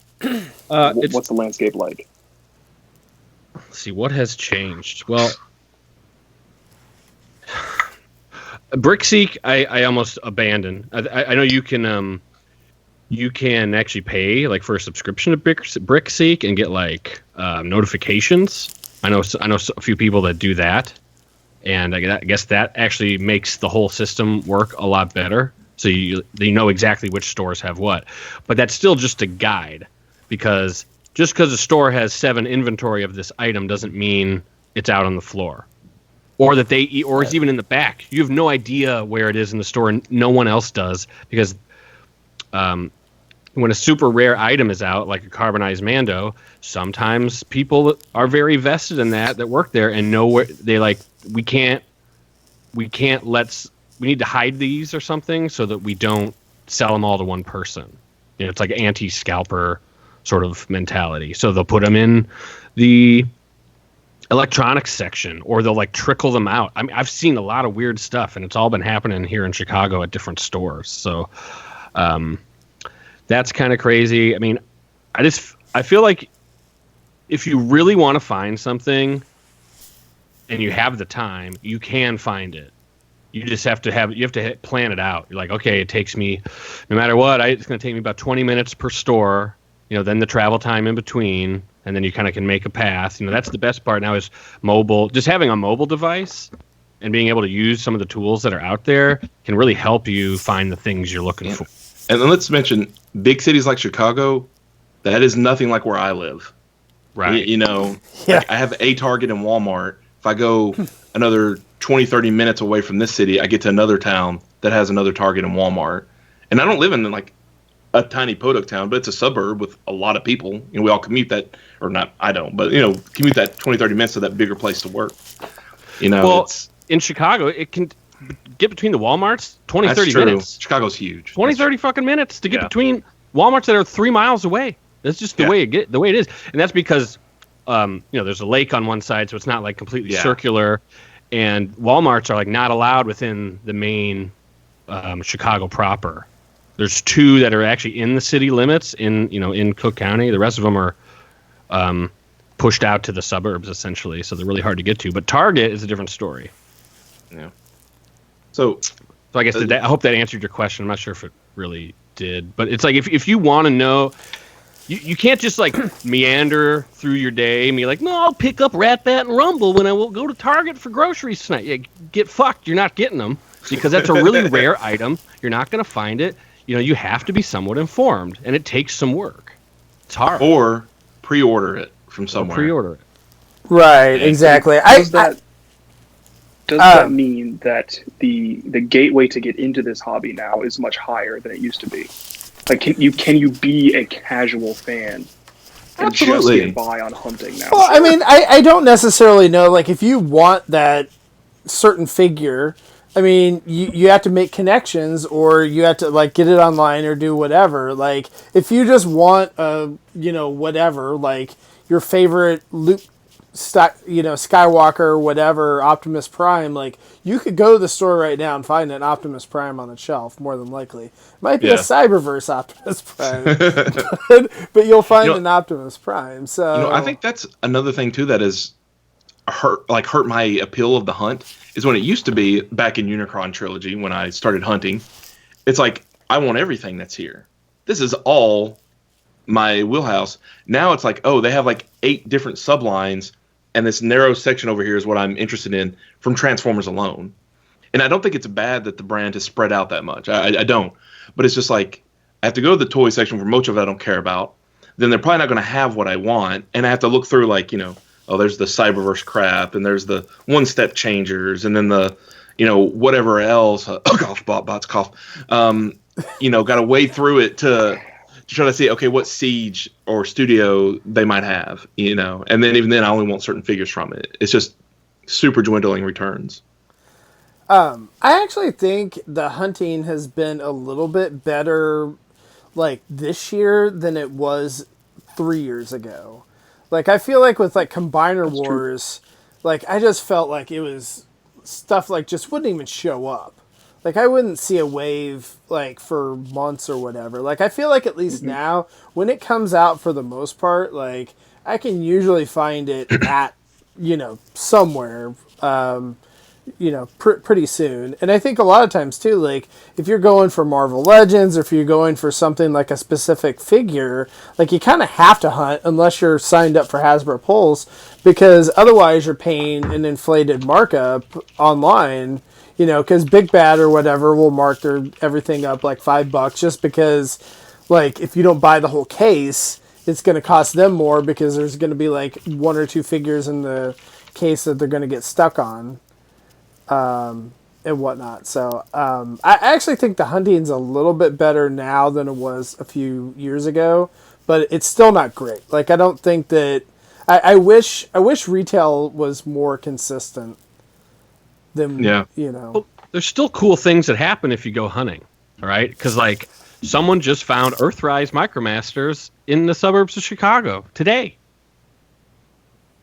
What's the landscape like? Let's see, what has changed? Well, BrickSeek, I almost abandoned. I know you can actually pay like for a subscription to BrickSeek and get like notifications I know a few people that do that, and I guess that actually makes the whole system work a lot better. So you know exactly which stores have what, but that's still just a guide, because just because a store has 7 inventory of this item doesn't mean it's out on the floor, or that it's even in the back. You have no idea where it is in the store, and no one else does, because when a super rare item is out, like a carbonized Mando, sometimes people are very vested in that work there and know where they like. We need to hide these or something so that we don't sell them all to one person. It's like anti-scalper sort of mentality. So they'll put them in the electronics section, or they'll like trickle them out. I mean, I've seen a lot of weird stuff, and it's all been happening here in Chicago at different stores. So that's kind of crazy. I mean, I feel like if you really want to find something and you have the time, you can find it. You just have to plan it out. You're like, okay, it takes me, no matter what, it's going to take me about 20 minutes per store. Then the travel time in between, and then you kind of can make a path. That's the best part now is mobile. Just having a mobile device and being able to use some of the tools that are out there can really help you find the things you're looking for. And then let's mention big cities like Chicago. That is nothing like where I live. Right. Like I have a Target and Walmart. If I go another 20, 30 minutes away from this city, I get to another town that has another Target and Walmart. And I don't live in like a tiny podunk town, but it's a suburb with a lot of people. We all commute that, or not, I don't, but commute that 20, 30 minutes to that bigger place to work. Well, in Chicago, it can get between the Walmarts 20, 30 minutes. Chicago's huge. 20, 30 fucking minutes to get between Walmarts that are 3 miles away. That's just the way it is. And that's because there's a lake on one side, so it's not like completely circular, and Walmarts are like not allowed within the main Chicago proper. There's 2 that are actually in the city limits in Cook County. The rest of them are pushed out to the suburbs essentially, so they're really hard to get to. But Target is a different story. Yeah. So I guess I hope that answered your question. I'm not sure if it really did, but it's like if you want to know, you can't just like meander through your day and be like, no, I'll pick up Rat Bat and Rumble when I will go to Target for groceries tonight. Yeah, get fucked. You're not getting them because that's a really rare item. You're not going to find it. You have to be somewhat informed, and it takes some work. It's hard. Or pre-order it from somewhere. Pre-order it. Right, exactly. Does that mean that the gateway to get into this hobby now is much higher than it used to be? Like, can you be a casual fan and just get by on hunting now? Well, I mean, I don't necessarily know. Like, if you want that certain figure, I mean, you have to make connections, or you have to like get it online or do whatever. Like, if you just want whatever, like your favorite Luke, Skywalker or whatever, Optimus Prime, like you could go to the store right now and find an Optimus Prime on the shelf, more than likely. It might be a Cyberverse Optimus Prime, but you'll find an Optimus Prime. So I think that's another thing too that is hurt my appeal of the hunt is when it used to be back in Unicron Trilogy when I started hunting. It's like I want everything that's here. This is all my wheelhouse. Now it's like, oh, they have like 8 different sublines, and this narrow section over here is what I'm interested in from Transformers alone. And I don't think it's bad that the brand has spread out that much. I don't. But it's just like I have to go to the toy section for much of it I don't care about. Then they're probably not going to have what I want, and I have to look through like, there's the Cyberverse crap, and there's the one-step changers, and then the, whatever else. Cough, bots, cough. Got to wade through it to try to see, okay, what siege or studio they might have, and then even then I only want certain figures from it. It's just super dwindling returns. I actually think the hunting has been a little bit better like this year than it was 3 years ago. Like, I feel like with like Combiner Wars, like I just felt like it was stuff like just wouldn't even show up. Like, I wouldn't see a wave, like, for months or whatever. Like, I feel like at least now, when it comes out for the most part, like, I can usually find it at, somewhere. pretty soon. And I think a lot of times too, like if you're going for Marvel Legends or if you're going for something like a specific figure, like you kind of have to hunt unless you're signed up for Hasbro Pulse, because otherwise you're paying an inflated markup online. Because Big Bad or whatever will mark their everything up like $5 just because, like, if you don't buy the whole case, it's going to cost them more because there's going to be like one or two figures in the case that they're going to get stuck on, and whatnot. So I actually think the hunting's a little bit better now than it was a few years ago, but it's still not great. Like, I don't think that I wish retail was more consistent. Well, there's still cool things that happen if you go hunting, all right? Because, like, someone just found Earthrise Micromasters in the suburbs of Chicago today.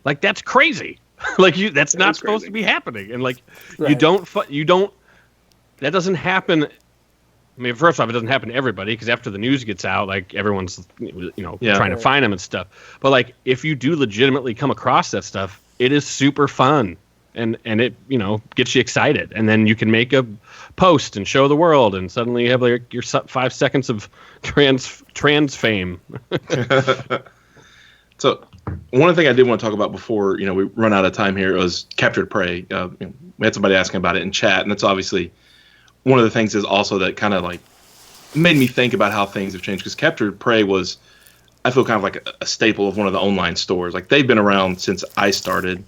Like, that's crazy. Like, that's not supposed to be happening. And, like, right. you don't, that doesn't happen. I mean, first off, it doesn't happen to everybody, because after the news gets out, like, everyone's, trying to find them and stuff. But, like, if you do legitimately come across that stuff, it is super fun. And it, gets you excited. And then you can make a post and show the world, and suddenly you have like your 5 seconds of trans fame. So one thing I did want to talk about before, we run out of time here was Captured Prey. We had somebody asking about it in chat, and that's obviously one of the things is also that kind of like made me think about how things have changed, because Captured Prey was, I feel, kind of like a staple of one of the online stores. Like, they've been around since I started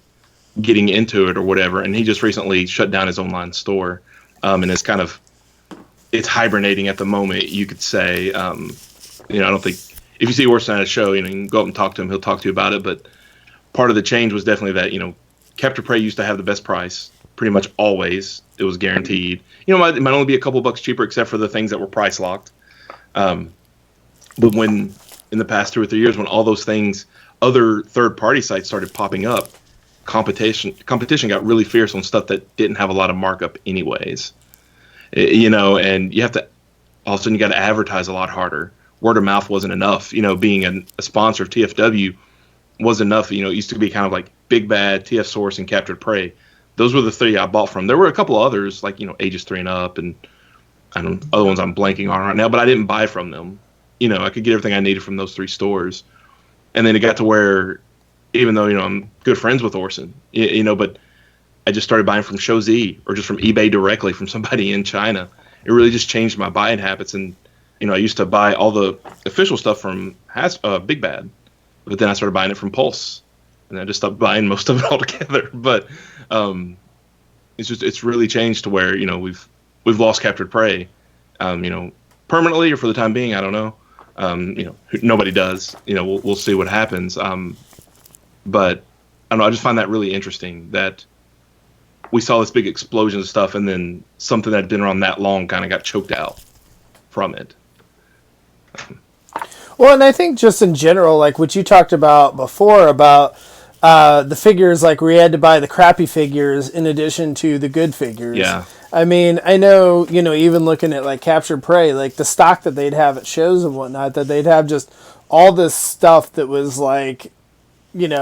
getting into it or whatever, and he just recently shut down his online store, and it's hibernating at the moment, you could say. I don't think, if you see Orson at a show, you can go up and talk to him, he'll talk to you about it. But part of the change was definitely that, Capture Prey used to have the best price pretty much always. It was guaranteed. It might only be a couple bucks cheaper except for the things that were price locked. But when in the past 2 or 3 years, when all those things, other third party sites started popping up, competition got really fierce on stuff that didn't have a lot of markup anyways. And you have to, all of a sudden you got to advertise a lot harder. Word of mouth wasn't enough. Being a sponsor of TFW wasn't enough. It used to be kind of like Big Bad, TF Source, and Captured Prey. Those were the three I bought from. There were a couple others, like, Ages 3 and Up, and other ones I'm blanking on right now, but I didn't buy from them. I could get everything I needed from those three stores. And then it got to where, even though, I'm good friends with Orson, but I just started buying from Show Z or just from eBay directly from somebody in China. It really just changed my buying habits. And, I used to buy all the official stuff from Big Bad, but then I started buying it from Pulse, and I just stopped buying most of it altogether. But it's really changed to where, we've lost Captured Prey, permanently or for the time being. I don't know. Nobody does. We'll see what happens. But I don't know, I just find that really interesting that we saw this big explosion of stuff, and then something that had been around that long kind of got choked out from it. Well, and I think just in general, like what you talked about before about the figures, like we had to buy the crappy figures in addition to the good figures. Yeah. I mean, I know, even looking at like Captured Prey, like the stock that they'd have at shows and whatnot, that they'd have just all this stuff that was like,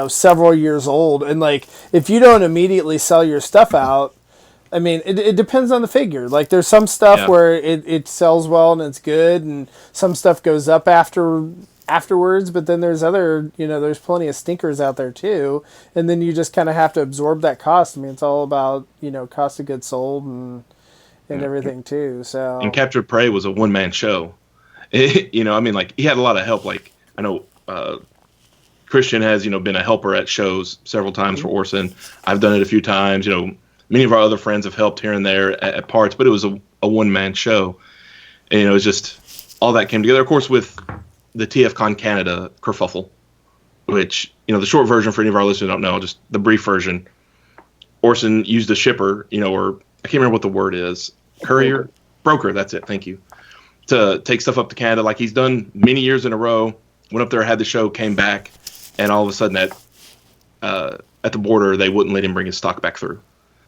several years old. And like, if you don't immediately sell your stuff out, I mean, it depends on the figure. Like, there's some stuff where it sells well and it's good, and some stuff goes up afterwards, but then there's other, there's plenty of stinkers out there too. And then you just kind of have to absorb that cost. I mean, it's all about, cost of goods sold and everything too. So, and Captured Prey was a one-man show. I mean, like, he had a lot of help. Like, I know, Christian has, been a helper at shows several times for Orson. I've done it a few times. Many of our other friends have helped here and there at parts, but it was a one-man show. And, it was just all that came together. Of course, with the TFCon Canada kerfuffle, which, the short version for any of our listeners who don't know, just the brief version, Orson used a shipper, or I can't remember what the word is, courier? Broker, that's it, thank you, to take stuff up to Canada like he's done many years in a row. Went up there, had the show, came back, and all of a sudden at the border, they wouldn't let him bring his stock back through,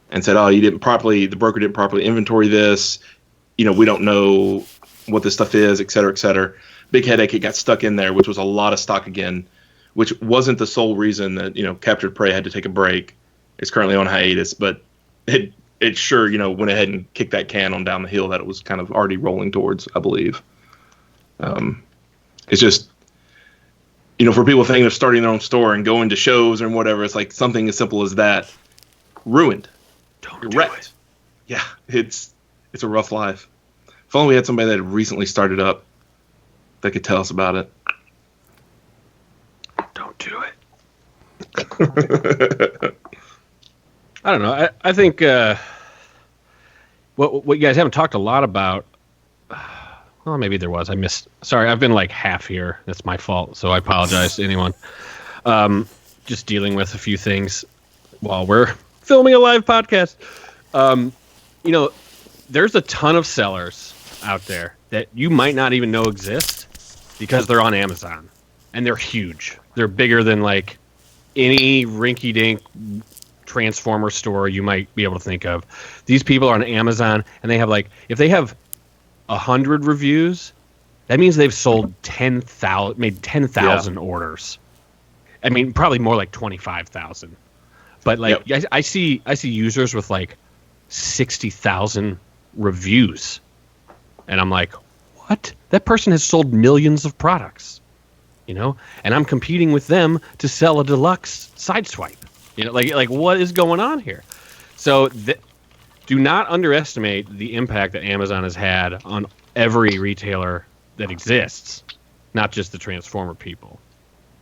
and said, "Oh, the broker didn't properly inventory this. We don't know what this stuff is, et cetera, et cetera." Big headache. It got stuck in there, which was a lot of stock again, which wasn't the sole reason that Captured Prey had to take a break. It's currently on hiatus, but it it sure, went ahead and kicked that can on down the hill that it was kind of already rolling towards, I believe. It's just, for people thinking of starting their own store and going to shows and whatever, it's like something as simple as that. Ruined. Don't do it. Yeah, it's a rough life. If only we had somebody that had recently started up that could tell us about it. Don't do it. I don't know. I think what you guys haven't talked a lot about. Well, maybe there was. I missed. Sorry, I've been like half here. That's my fault. So I apologize to anyone. Just dealing with a few things while we're filming a live podcast. There's a ton of sellers out there that you might not even know exist because they're on Amazon, and they're huge. They're bigger than like any rinky-dink Transformer store you might be able to think of. These people are on Amazon, and they have if they have 100 reviews, that means they've sold 10,000, made 10,000 orders. I mean, probably more like 25,000. But yep. I see users with 60,000 reviews, and I'm like, what? That person has sold millions of products, and I'm competing with them to sell a deluxe Sideswipe. What is going on here? So do not underestimate the impact that Amazon has had on every retailer that exists, not just the Transformer people.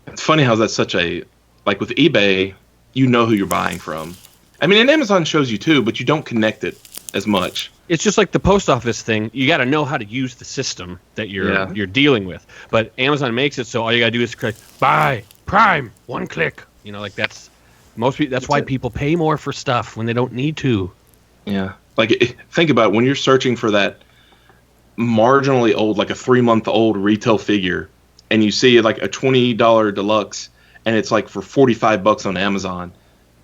It's funny how that's such a, with eBay, who you're buying from. I mean, and Amazon shows you too, but you don't connect it as much. It's just like the post office thing. You got to know how to use the system that you're dealing with. But Amazon makes it so all you got to do is click buy Prime, one click. That's most people. That's why people pay more for stuff when they don't need to. Yeah, think about it, when you're searching for that marginally old, a 3-month-old retail figure, and you see a $20 deluxe, and it's for $45 on Amazon.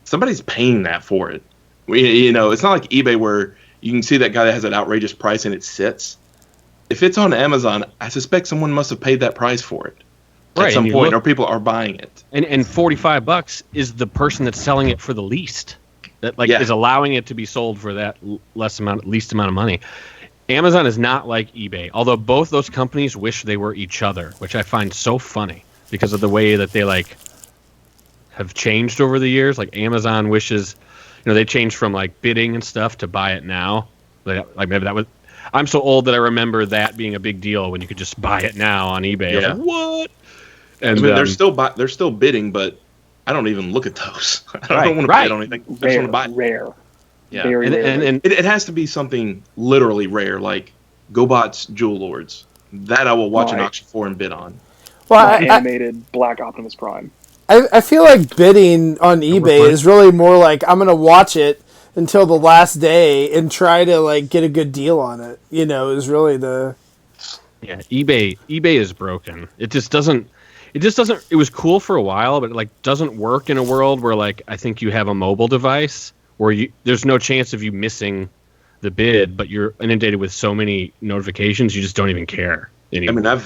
Somebody's paying that for it. It's not like eBay where you can see that guy that has an outrageous price and it sits. If it's on Amazon, I suspect someone must have paid that price for it at some point, or people are buying it. And $45 is the person that's selling it for the least. That is allowing it to be sold for that least amount of money. Amazon is not like eBay, although both those companies wish they were each other, which I find so funny because of the way that they have changed over the years. Amazon wishes, they changed from bidding and stuff to buy it now. Maybe that was. I'm so old that I remember that being a big deal when you could just buy it now on eBay. Yeah. What? And they're still bidding, but I don't even look at those. I don't want to bid on anything. I just want to buy it. Rare. Yeah, very rare. And it has to be something literally rare, like GoBot's Jewel Lords. That I will watch an auction for and bid on. Well, animated Black Optimus Prime. I feel like bidding on eBay is really more like I'm going to watch it until the last day and try to get a good deal on it. Is really the... Yeah, eBay is broken. It just doesn't... It was cool for a while, but it doesn't work in a world where I think you have a mobile device where there's no chance of you missing the bid, but you're inundated with so many notifications you just don't even care anymore. I mean,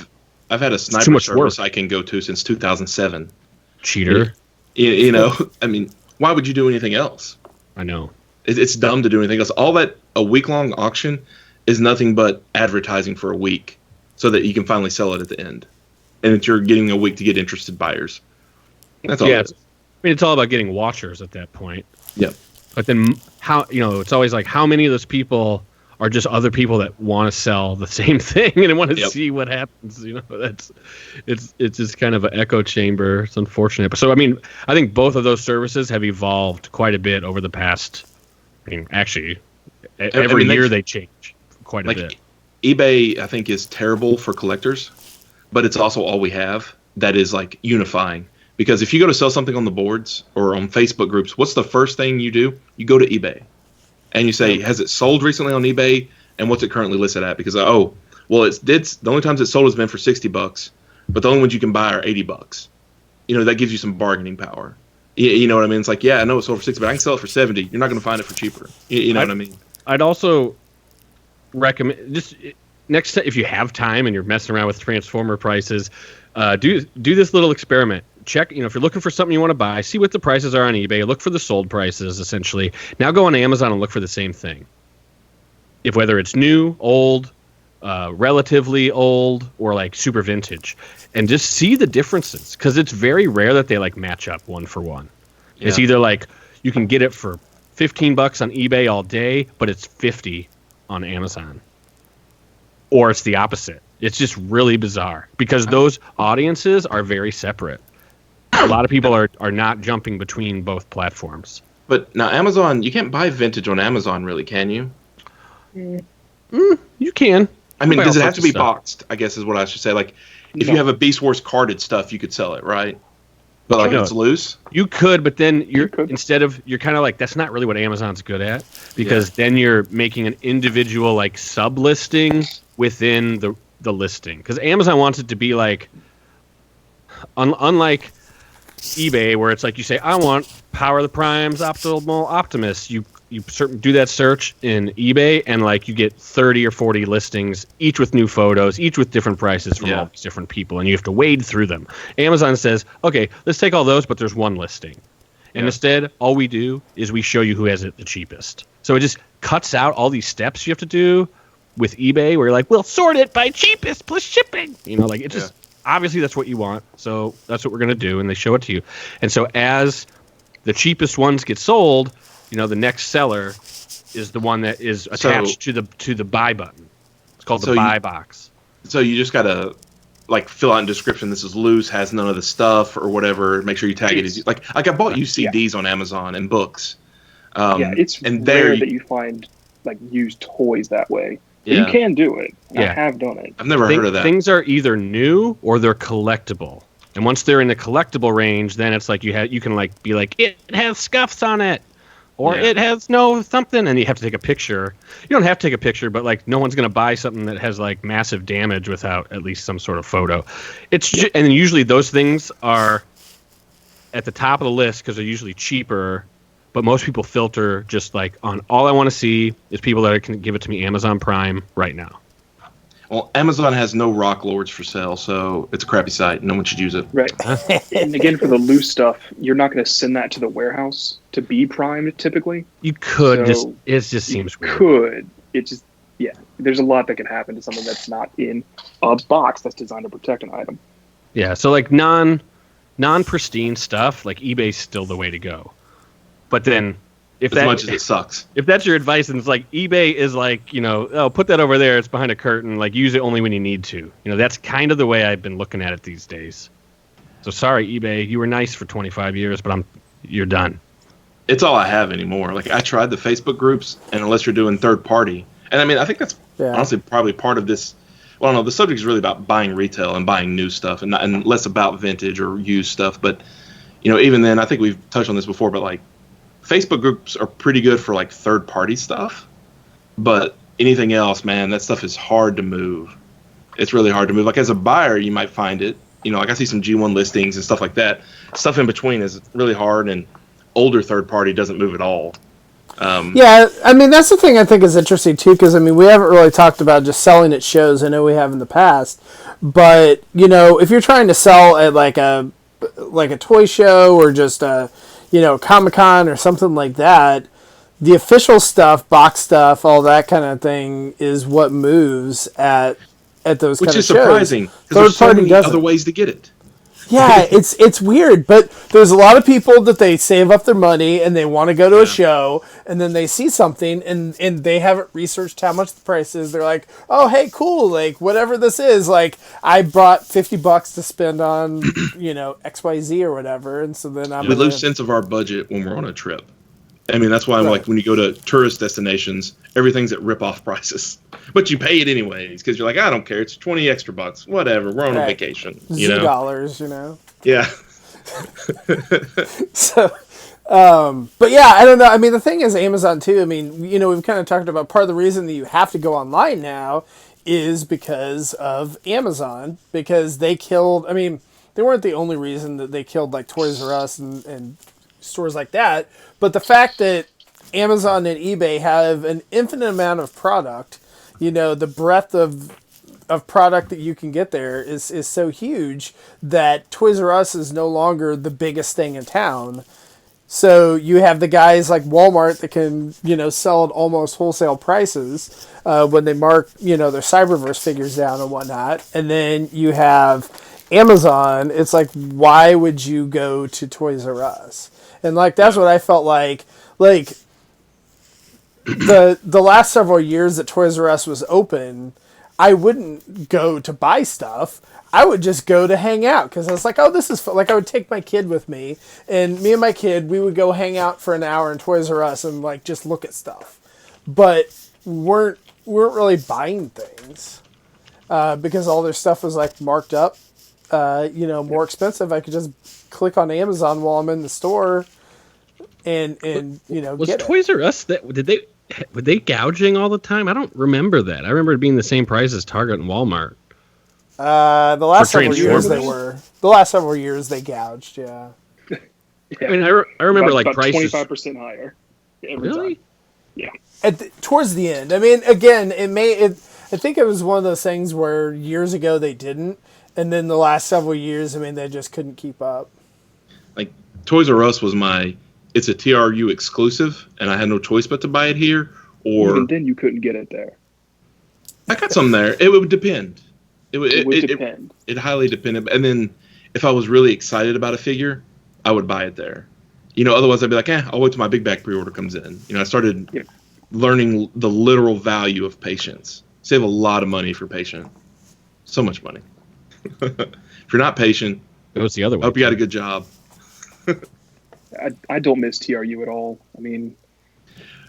I've had a sniper service I can go to since 2007. Cheater. I mean, why would you do anything else? I know. It's dumb to do anything else. All that a week-long auction is nothing but advertising for a week so that you can finally sell it at the end. And that you're getting a week to get interested buyers. That's all. Yeah, I mean, it's all about getting watchers at that point. Yep. But then it's always how many of those people are just other people that want to sell the same thing and want to see what happens. It's just kind of an echo chamber. It's unfortunate. But so, I mean, I think both of those services have evolved quite a bit over the past, actually, every year they change quite a bit. eBay, I think, is terrible for collectors, but it's also all we have that is unifying. Because if you go to sell something on the boards or on Facebook groups, what's the first thing you do? You go to eBay and you say, has it sold recently on eBay? And what's it currently listed at? Because, the only times it's sold has been for $60, but the only ones you can buy are $80. That gives you some bargaining power. You know what I mean? It's I know it's sold for $60, but I can sell it for $70. You're not going to find it for cheaper. You know what I mean? I'd also recommend just next time, if you have time and you're messing around with Transformer prices, do this little experiment. check, if you're looking for something you want to buy, see what the prices are on eBay, look for the sold prices, essentially. Now go on Amazon and look for the same thing. If whether it's new, old, relatively old, or like super vintage, and just see the differences, because it's very rare that they like match up one for one. Yeah. It's either like you can get it for $15 on eBay all day, but it's $50 on Amazon, or it's the opposite. It's just really bizarre because those audiences are very separate. A lot of people are not jumping between both platforms. But now Amazon, you can't buy vintage on Amazon, really, can you? You can. I mean, does it have to be boxed? I guess is what I should say. Like, if you have a Beast Wars carded stuff, you could sell it, right? But like, if it's loose, you could. But then you're kind of like, that's not really what Amazon's good at, because then you're making an individual like sub listing within the listing, because Amazon wants it to be like, unlike eBay, where it's like you say, I want Power of the Primes Optimal Optimus. You do that search in eBay, and like you get 30 or 40 listings, each with new photos, each with different prices from all these different people, and you have to wade through them. Amazon says, okay, let's take all those, but there's one listing. And instead, all we do is we show you who has it the cheapest. So it just cuts out all these steps you have to do with eBay, where you're like, we'll sort it by cheapest plus shipping. Like it just, obviously that's what you want. So that's what we're going to do. And they show it to you. And so as the cheapest ones get sold, the next seller is the one that is attached to the buy button. It's called the buy box. So you just got to like fill out in description, this is loose, has none of the stuff or whatever. Make sure you tag it as like I bought UCDs on Amazon and books. It's rare that you find like used toys that way. Yeah. You can do it. I have done it. I've never heard of that. Things are either new or they're collectible. And once they're in the collectible range, then it's like you can like be like, it has scuffs on it, or it has no something, and you have to take a picture. You don't have to take a picture, but like no one's going to buy something that has like massive damage without at least some sort of photo. And usually those things are at the top of the list because they're usually cheaper. But most people filter just like on all I want to see is people that can give it to me Amazon Prime right now. Well, Amazon has no Rock Lords for sale, so it's a crappy site. No one should use it. Right. And again, for the loose stuff, you're not going to send that to the warehouse to be primed typically. You could. It just seems weird. Could. It just, there's a lot that can happen to something that's not in a box that's designed to protect an item. Yeah, so like non-pristine stuff, like eBay's still the way to go. But then, as much as it sucks, if that's your advice, and it's like eBay is like, put that over there, it's behind a curtain, like use it only when you need to. That's kind of the way I've been looking at it these days. So sorry, eBay, you were nice for 25 years, but you're done. It's all I have anymore. Like I tried the Facebook groups, and unless you're doing third party, and I mean I think that's honestly probably part of this. Well, no, the subject is really about buying retail and buying new stuff, and less about vintage or used stuff. But even then, I think we've touched on this before, but like, Facebook groups are pretty good for like third party stuff, but anything else, man, that stuff is hard to move. It's really hard to move. Like as a buyer, you might find it, like I see some G1 listings and stuff like that. Stuff in between is really hard, and older third party doesn't move at all. I mean, that's the thing I think is interesting too, because I mean, we haven't really talked about just selling at shows. I know we have in the past, but if you're trying to sell at like a toy show or just Comic-Con or something like that, the official stuff, box stuff, all that kind of thing is what moves at those kind of shows. Which is surprising, because there's so many other ways to get it. Yeah, it's weird, but there's a lot of people that they save up their money and they want to go to a show, and then they see something and they haven't researched how much the price is. They're like, oh, hey, cool, like whatever this is, like I brought $50 to spend on XYZ or whatever, and so then we lose sense of our budget when we're on a trip. I mean, that's why I'm like, when you go to tourist destinations, everything's at rip-off prices. But you pay it anyways, because you're like, I don't care. It's 20 extra bucks. Whatever. We're on a vacation. $Dollars, Yeah. So, but yeah, I don't know. I mean, the thing is Amazon too. I mean, we've kind of talked about part of the reason that you have to go online now is because of Amazon, because they killed, I mean, they weren't the only reason that they killed like Toys R Us and stores like that, but the fact that Amazon and eBay have an infinite amount of product, the breadth of of product that you can get there is so huge that Toys R Us is no longer the biggest thing in town. So you have the guys like Walmart that can, sell at almost wholesale prices when they mark, their Cyberverse figures down and whatnot. And then you have Amazon. It's like, why would you go to Toys R Us? And like, that's what I felt like the last several years that Toys R Us was open, I wouldn't go to buy stuff. I would just go to hang out because I was like, oh, this is fun. Like, I would take my kid with me, and me and my kid, we would go hang out for an hour in Toys R Us and like just look at stuff, but weren't really buying things because all their stuff was like marked up, more expensive. I could just click on Amazon while I'm in the store, and was get Toys R Us were they gouging all the time? I don't remember that. I remember it being the same price as Target and Walmart. The last several years they were. The last several years they gouged, yeah. I mean, I remember about prices 25% higher every really? time. Yeah. Towards the end. I mean, again, I think it was one of those things where years ago they didn't, and then the last several years, I mean, they just couldn't keep up. Like Toys R Us was it's a TRU exclusive, and I had no choice but to buy it here. Or even then, you couldn't get it there. I got some there. It would depend. It would depend. It highly depended. And then if I was really excited about a figure, I would buy it there. Otherwise I'd be like, I'll wait till my big bag pre-order comes in. I started learning the literal value of patience. Save a lot of money for patient. So much money. If you're not patient, it was the other way. I hope you got a good job. I don't miss TRU at all. I mean,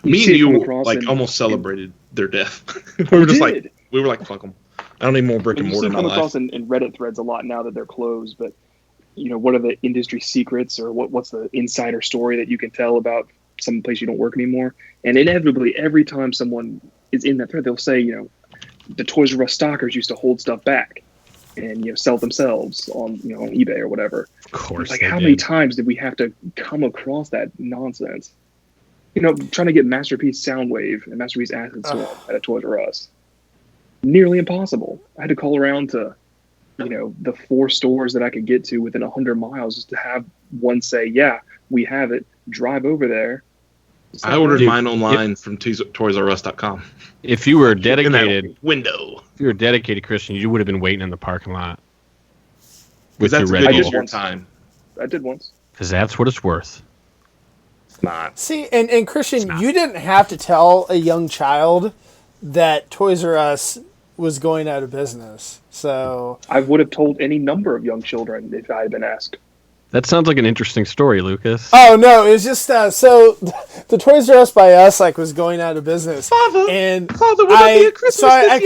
me and you almost celebrated their death. we were like, fuck them. I don't need more brick and mortar in my life. You come across in Reddit threads a lot now that they're closed, but what are the industry secrets or what's the insider story that you can tell about some place you don't work anymore? And inevitably, every time someone is in that thread, they'll say, the Toys R Us stockers used to hold stuff back and sell themselves on on eBay or whatever. Of course, like how many times did we have to come across that nonsense? Trying to get Masterpiece Soundwave and Masterpiece Acid Storm at a Toys R Us. Nearly impossible. I had to call around to, the 4 stores that I could get to within 100 miles just to have one say, yeah, we have it. Drive over there. I ordered mine online from ToysRUs.com. If you were dedicated window, if you were dedicated Christian, you would have been waiting in the parking lot with your Red Bull. I did once. Because that's what it's worth. It's not. See, and Christian, you didn't have to tell a young child that Toys R Us was going out of business. So I would have told any number of young children if I had been asked. That sounds like an interesting story, Lucas. Oh no, it was just so the Toys R Us by us was going out of business. Father, and Father, would that be a Christmas I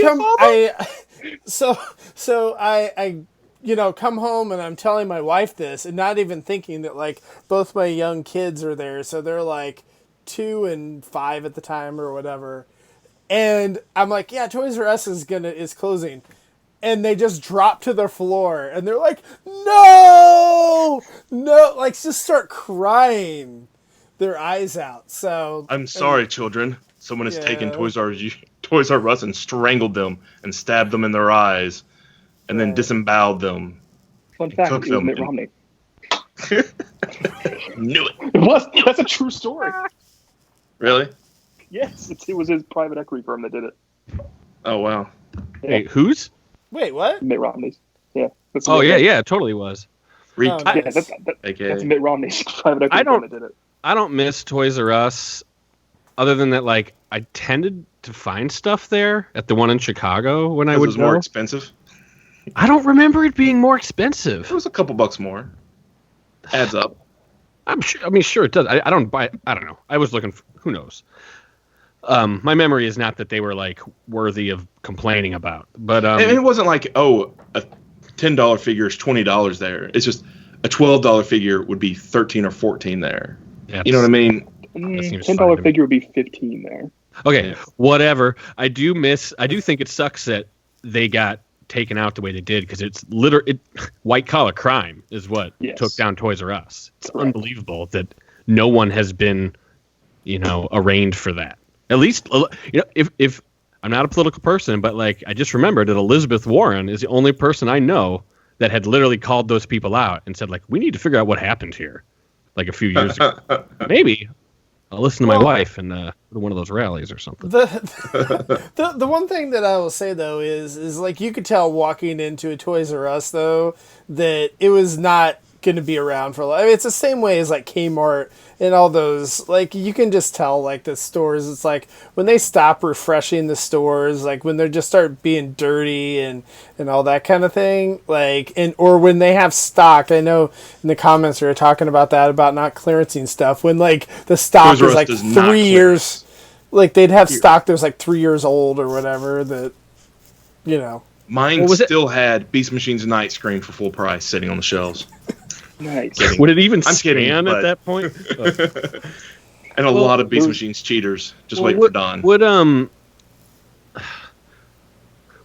come home and I'm telling my wife this and not even thinking that both my young kids are there, so they're 2 and 5 at the time or whatever. And I'm like, yeah, Toys R Us is closing. And they just drop to the floor and they're like, no, just start crying their eyes out. So I'm sorry, children. Someone has taken Toys R Us and strangled them and stabbed them in their eyes and then disemboweled them. Fun fact, it was Mitt Romney. Knew it. That's a true story. Really? Yes, it was his private equity firm that did it. Oh, wow. Hey, whose? Wait, what? Mitt Romney's. Yeah. It totally was. Nice. Yeah, that's Mitt Romney's private equity firm that did it. I don't miss Toys R Us, other than that, I tended to find stuff there at the one in Chicago when I would go. It was more expensive? I don't remember it being more expensive. It was a couple bucks more. Adds up. Sure it does. I don't buy. I don't know. I was looking for, who knows. My memory is not that they were worthy of complaining about, but and it wasn't a $10 figure is $20 there. It's just a $12 figure would be $13 or $14 there. Yeah, you know what I mean? $10 figure would be $15 there. Okay, whatever. I do think it sucks that they got taken out the way they did because it's white collar crime is what took down Toys R Us. It's unbelievable that no one has been, arraigned for that. At least, if I'm not a political person, but like I just remembered that Elizabeth Warren is the only person I know that had literally called those people out and said, like, we need to figure out what happened here, like a few years ago. Maybe I'll listen to my wife and go to one of those rallies or something. The one thing that I will say though is like you could tell walking into a Toys R Us though that it was not going to be around for a while. I mean, it's the same way as like Kmart and all those, like you can just tell like the stores, it's like when they stop refreshing the stores, like when they just start being dirty and all that kind of thing, like, and or when they have stock. I know in the comments we were talking about that, about not clearancing stuff when like the stock is like 3 years, like they'd have stock that was like 3 years old or whatever that, you know. Mine still had Beast Machine's Night Screen for full price sitting on the shelves. Nice. Would it even I'm scan kidding, at that point? And a lot of Beast Machines cheaters just waiting for Don.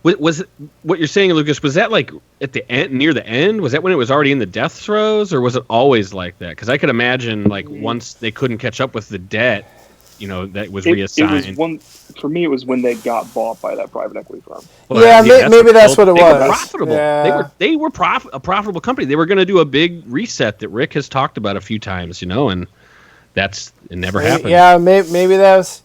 Was it, what you're saying, Lucas? Was that like at the end, near the end? Was that when it was already in the death throes, or was it always like that? Because I could imagine, like once they couldn't catch up with the debt, you know, that was reassigned. It was for me, it was when they got bought by that private equity firm. Well, maybe that's what it was. They were profitable. Yeah. They were a profitable company. They were going to do a big reset that Rick has talked about a few times, you know, and it never happened. Yeah, maybe that's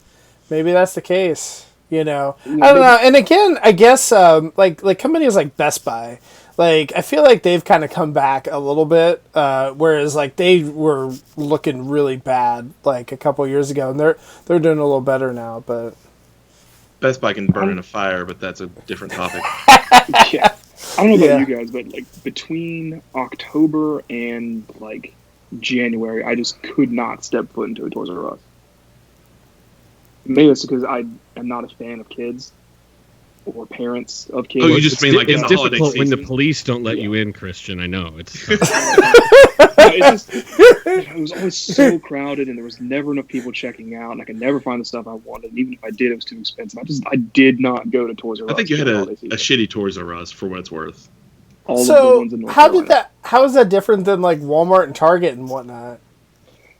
the case. You know, I don't know. And again, I guess like companies like Best Buy, like I feel like they've kind of come back a little bit, whereas like they were looking really bad like a couple years ago, and they're doing a little better now. But Best Buy can burn in a fire, but that's a different topic. Yeah, I don't know about you guys, but like between October and like January, I just could not step foot into a Toys R Us. Maybe it's because I am not a fan of kids or parents of kids. Oh, you just mean like in the holiday difficult season? when the police don't let you in, Christian. I know it's. It was always so crowded, and there was never enough people checking out, and I could never find the stuff I wanted. And even if I did, it was too expensive. I did not go to Toys R Us. I think you had a shitty Toys R Us for what it's worth. All of the ones in North Carolina. How is that different than like Walmart and Target and whatnot?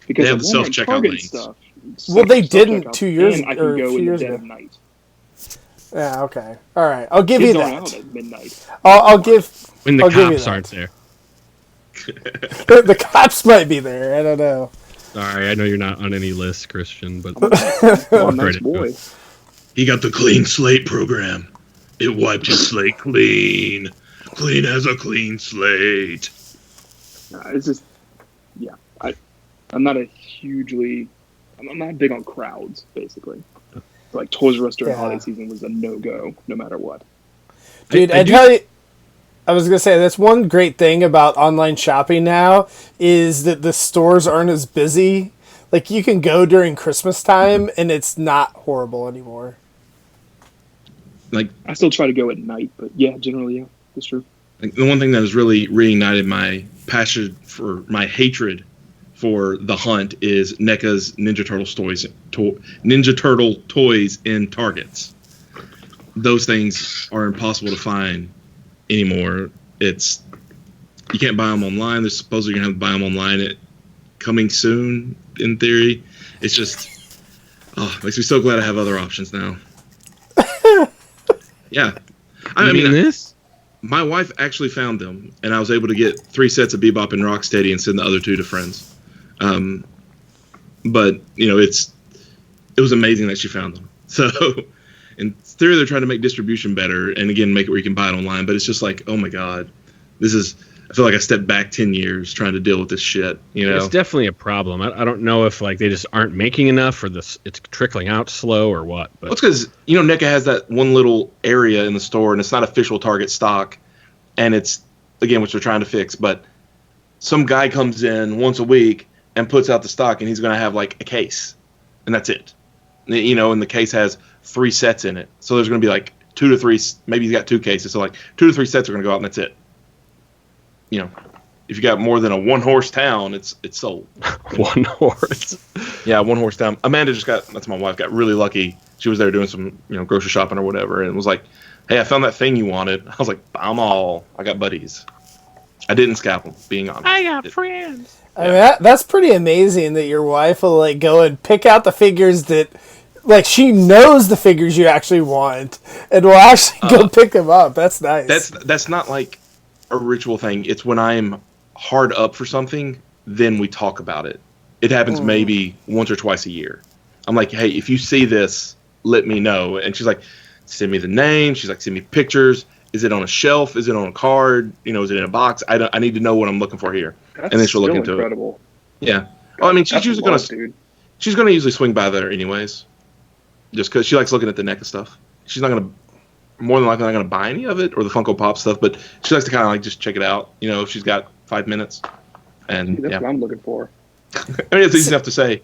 Because they have the Walmart and self-checkout Target lanes. stuff. Well, they didn't 2 years and I or can a go few in the years dead ago. of night. Yeah, okay. All right. I'll give Kids you aren't out that. at midnight. I'll give when the I'll give you cops that. aren't there. The cops might be there. I don't know. Sorry, I know you're not on any list, Christian, but Oh, nice boy. He got the clean slate program. It wiped his slate clean. Clean as a clean slate. It's just, yeah. I'm not I'm not big on crowds, basically. Like Toys R Us during holiday season was a no-go, no matter what. Dude, I tell you, I was going to say, that's one great thing about online shopping now is that the stores aren't as busy. Like, you can go during Christmas time, and it's not horrible anymore. Like, I still try to go at night, but yeah, generally, yeah, that's true. Like, the one thing that has really reignited my passion for my hatred for the hunt is NECA's Ninja Turtle toys in Targets. Those things are impossible to find anymore. You can't buy them online. They're supposedly gonna have to buy them online coming soon, in theory. It's just, makes me so glad I have other options now. Yeah, I mean this. My wife actually found them, and I was able to get 3 sets of Bebop and Rocksteady and send the other 2 to friends. But you know, it was amazing that she found them. So, in theory, they're trying to make distribution better, and again, make it where you can buy it online. But it's just like, oh my god, I feel like I stepped back 10 years trying to deal with this shit. You know, it's definitely a problem. I don't know if like they just aren't making enough, or it's trickling out slow, or what. But well, it's because NECA has that one little area in the store, and it's not official Target stock, and it's again which they're trying to fix. But some guy comes in once a week and puts out the stock, and he's going to have like a case, and that's it. You know, and the case has 3 sets in it, so there's going to be like 2 to 3. Maybe he's got 2 cases, so like 2 to 3 sets are going to go out, and that's it. You know, if you got more than a 1-horse town, it's sold. 1 horse. Yeah, 1-horse town. Amanda that's my wife, got really lucky. She was there doing some, grocery shopping or whatever, and was like, "Hey, I found that thing you wanted." I was like, "Buy them all. I got buddies." I didn't scalp them, being honest. I got friends. I mean, that's pretty amazing that your wife will like go and pick out the figures that like she knows the figures you actually want and will actually go pick them up. That's nice. That's not like a ritual thing. It's when I'm hard up for something, then we talk about it. It happens maybe once or twice a year. I'm like, hey, if you see this, let me know. And she's like, send me the name. She's like, send me pictures. Is it on a shelf? Is it on a card? Is it in a box? I need to know what I'm looking for here. That's and then she'll look into incredible. it. Yeah. Well, I mean, she's usually going to. She's going to usually swing by there anyways, just because she likes looking at the neck and stuff. She's not going to, more than likely, not going to buy any of it or the Funko Pop stuff, but she likes to kind of like just check it out. If she's got 5 minutes. And that's what I'm looking for. I mean, it's easy enough to say,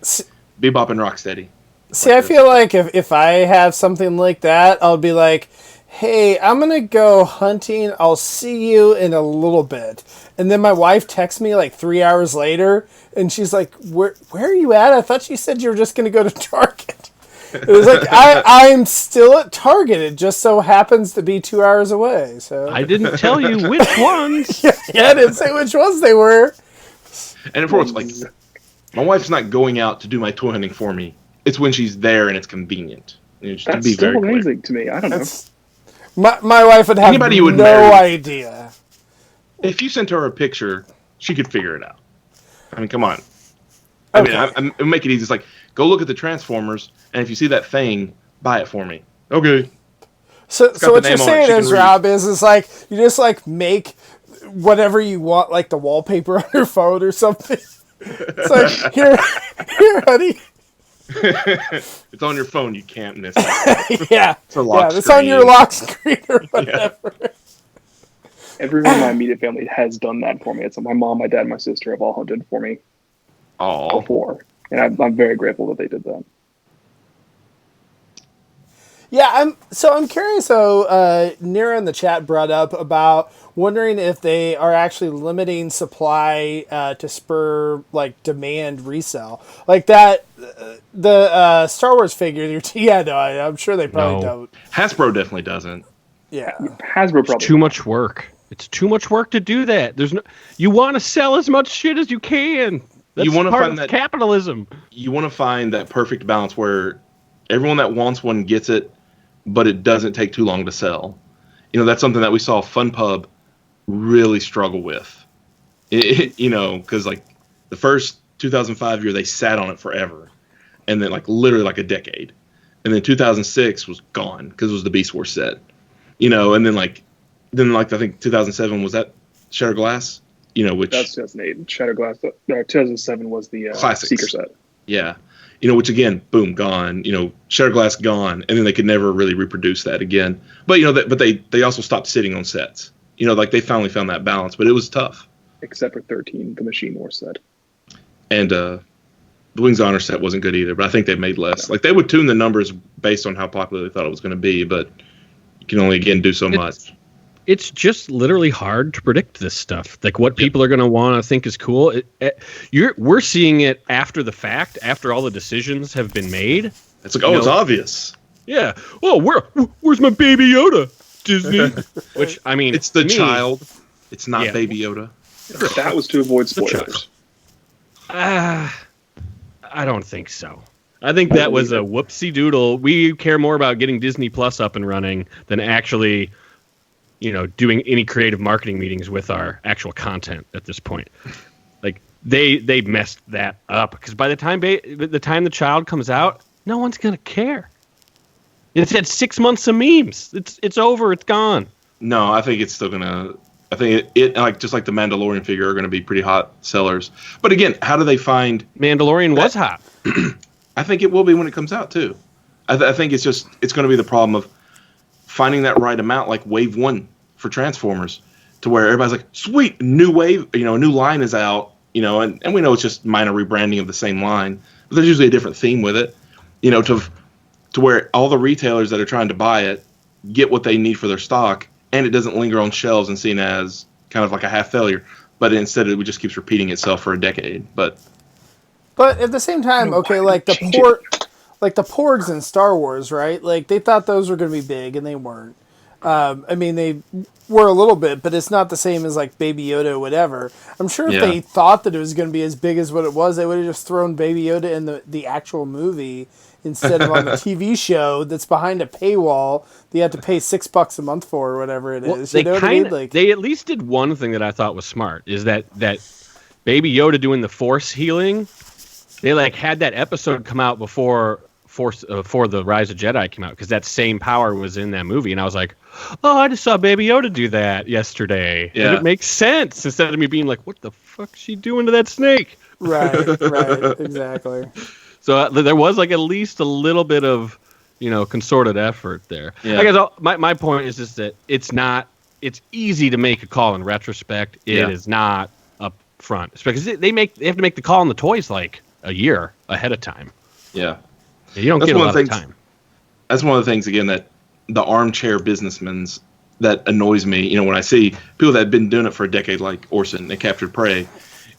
Bebop and Rocksteady. See, I feel like if I have something like that, I'll be like, hey, I'm going to go hunting. I'll see you in a little bit. And then my wife texts me like 3 hours later, and she's like, where are you at? I thought you said you were just going to go to Target. It was like, I'm still at Target. It just so happens to be 2 hours away. So I didn't tell you which ones. yeah, I didn't say which ones they were. And of course, like, my wife's not going out to do my toy hunting for me. It's when she's there and it's convenient. That's still amazing to me. I don't know. My wife would have no idea. If you sent her a picture, she could figure it out. I mean, come on. I mean, I make it easy. It's like, go look at the Transformers, and if you see that thing, buy it for me. Okay. So what you're saying is, Rob, is like, you just like make whatever you want, like the wallpaper on your phone or something. It's like, here, honey. It's on your phone. You can't miss it. Yeah. It's on your lock screen or whatever. Yeah. Everyone in my immediate family has done that for me. It's my mom, my dad, and my sister have all hunted for me before. And I'm very grateful that they did that. Yeah, I'm curious though, Nira in the chat brought up about wondering if they are actually limiting supply to spur like demand resale. Like that the Star Wars figure I'm sure they probably don't. Hasbro definitely doesn't. Yeah. Hasbro probably. It's too much work. It's too much work to do that. You want to sell as much shit as you can. That's part of capitalism. You want to find that perfect balance where everyone that wants one gets it, but it doesn't take too long to sell. That's something that we saw FunPub really struggle with. Because like the first 2005 year, they sat on it forever. And then like literally like a decade. And then 2006 was gone because it was the Beast Wars set. And then I think 2007 was that Shattered Glass, which that's 2008. Shattered Glass. 2007 was the Seeker set. Yeah, which again, boom, gone. Shattered Glass gone, and then they could never really reproduce that again. But they also stopped sitting on sets. Like they finally found that balance, but it was tough. Except for 13, the Machine Wars set. And the Wings of Honor set wasn't good either, but I think they made less. Like they would tune the numbers based on how popular they thought it was going to be, but you can only again do so much. It's just literally hard to predict this stuff. Like what people are going to want to think is cool. We're seeing it after the fact, after all the decisions have been made. It's like, it's obvious. Yeah. Oh, where's my Baby Yoda, Disney? Which, I mean, it's the child. It's not Baby Yoda. That was to avoid spoilers. I don't think so. I think that was a whoopsie doodle. We care more about getting Disney Plus up and running than actually, doing any creative marketing meetings with our actual content at this point. Like they messed that up because by the time the child comes out, no one's gonna care. It's had 6 months of memes. It's over. It's gone. No, I think it's still gonna. I think it like just like the Mandalorian figure are gonna be pretty hot sellers. But again, how do they find Mandalorian was hot? I think it will be when it comes out too. I think it's going to be the problem of finding that right amount, like Wave 1 for Transformers, to where everybody's like, sweet, new wave, a new line is out, and we know it's just minor rebranding of the same line, but there's usually a different theme with it, to where all the retailers that are trying to buy it get what they need for their stock, and it doesn't linger on shelves and seen as kind of like a half failure, but instead it just keeps repeating itself for a decade. But at the same time, okay, like the Porgs in Star Wars, right? Like they thought those were going to be big, and they weren't. I mean, they were a little bit, but it's not the same as like Baby Yoda or whatever. I'm sure if they thought that it was going to be as big as what it was, they would have just thrown Baby Yoda in the actual movie instead of on the TV show that's behind a paywall that you have to pay $6 a month for or whatever it is. They you know what I mean? Like, they at least did one thing that I thought was smart, is that Baby Yoda doing the Force healing. They like had that episode come out before the Rise of Jedi came out, because that same power was in that movie, and I was like, oh, I just saw Baby Yoda do that yesterday. Yeah. And it makes sense, instead of me being like, what the fuck is she doing to that snake? Right, exactly. So there was like at least a little bit of, concerted effort there. Yeah. I guess my point is just that it's easy to make a call in retrospect. It is not up front, because they have to make the call on the toys like a year ahead of time. Yeah. You don't get a lot of time. That's one of the things, again, that the armchair businessmen that annoys me. When I see people that have been doing it for a decade, like Orson and Captured Prey,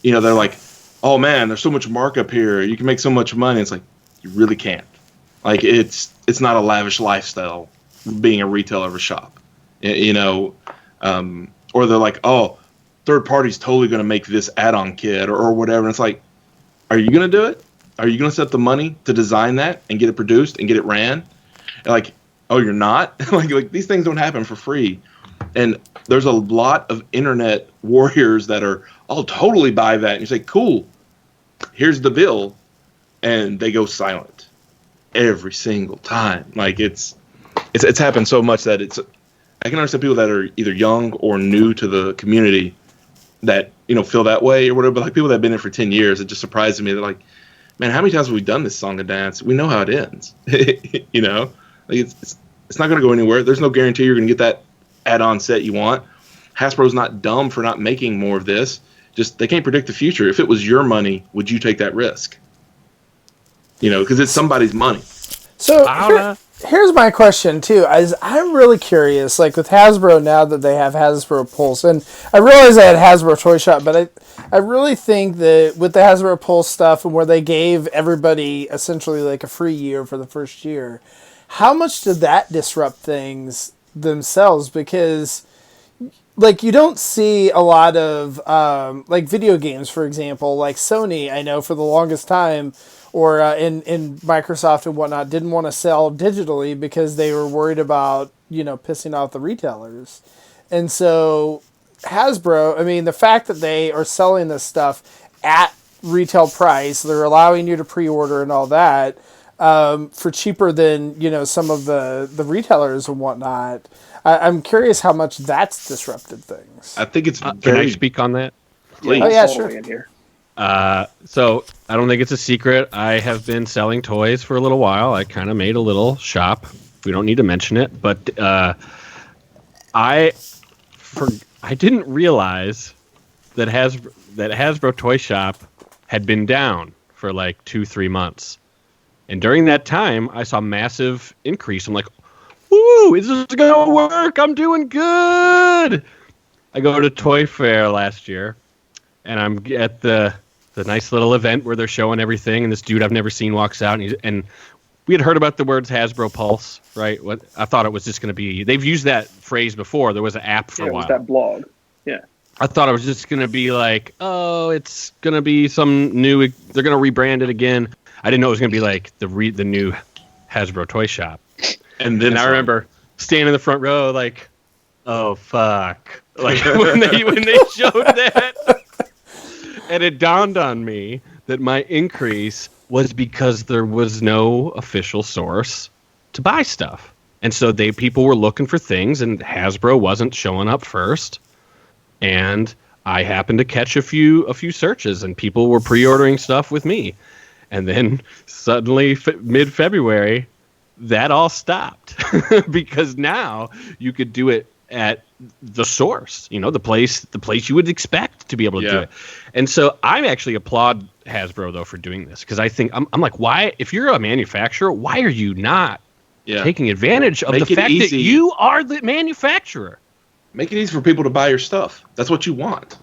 they're like, oh man, there's so much markup here. You can make so much money. It's like, you really can't. Like, it's not a lavish lifestyle being a retailer of a shop, or they're like, oh, third party's totally going to make this add-on kit or whatever. And it's like, are you going to do it? Are you going to set the money to design that and get it produced and get it ran? And like, oh, you're not? like these things don't happen for free. And there's a lot of internet warriors that are, I'll totally buy that. And you say, cool, here's the bill. And they go silent every single time. Like, it's happened so much that I can understand people that are either young or new to the community that, feel that way or whatever. But like people that have been in for 10 years, it just surprises me. They're like, man, how many times have we done this song and dance? We know how it ends. Like it's not going to go anywhere. There's no guarantee you're going to get that add-on set you want. Hasbro's not dumb for not making more of this. Just, they can't predict the future. If it was your money, would you take that risk? Because it's somebody's money. So here's my question too. I'm really curious, like with Hasbro now that they have Hasbro Pulse, and I realize they had Hasbro Toy Shop, but I really think that with the Hasbro Pulse stuff and where they gave everybody essentially like a free year for the first year, how much did that disrupt things themselves? Because like you don't see a lot of like video games, for example, like Sony, I know for the longest time, or in Microsoft and whatnot, didn't want to sell digitally because they were worried about, pissing off the retailers. And so Hasbro, I mean, the fact that they are selling this stuff at retail price, they're allowing you to pre-order and all that for cheaper than, some of the retailers and whatnot. I'm curious how much that's disrupted things. I think it's Can I speak on that? Please. Oh, yeah, sure. In here. So I don't think it's a secret. I have been selling toys for a little while. I kind of made a little shop. We don't need to mention it, but I didn't realize that Hasbro Toy Shop had been down for like 2-3 months, and during that time, I saw massive increase. I'm like, "Woo! Is this gonna work? I'm doing good." I go to Toy Fair last year, and I'm at the nice little event where they're showing everything, and this dude I've never seen walks out, and we had heard about the words Hasbro Pulse, right? What I thought it was just going to be, they've used that phrase before. There was an app for a while. It was that blog. Yeah. I thought it was just going to be like, oh, it's going to be some new, they're going to rebrand it again. I didn't know it was going to be like the new Hasbro Toy Shop. And then I remember standing in the front row like, oh, fuck. Like when they showed that. And it dawned on me that my increase was because there was no official source to buy stuff. And so people were looking for things, and Hasbro wasn't showing up first. And I happened to catch a few searches, and people were pre-ordering stuff with me. And then suddenly, mid-February, that all stopped. Because now you could do it at the source, the place you would expect to be able to do it. And so I actually applaud Hasbro though for doing this, because I think I'm like, why, if you're a manufacturer, why are you not taking advantage of the fact that you are the manufacturer? Make it easy for people to buy your stuff. That's what you want.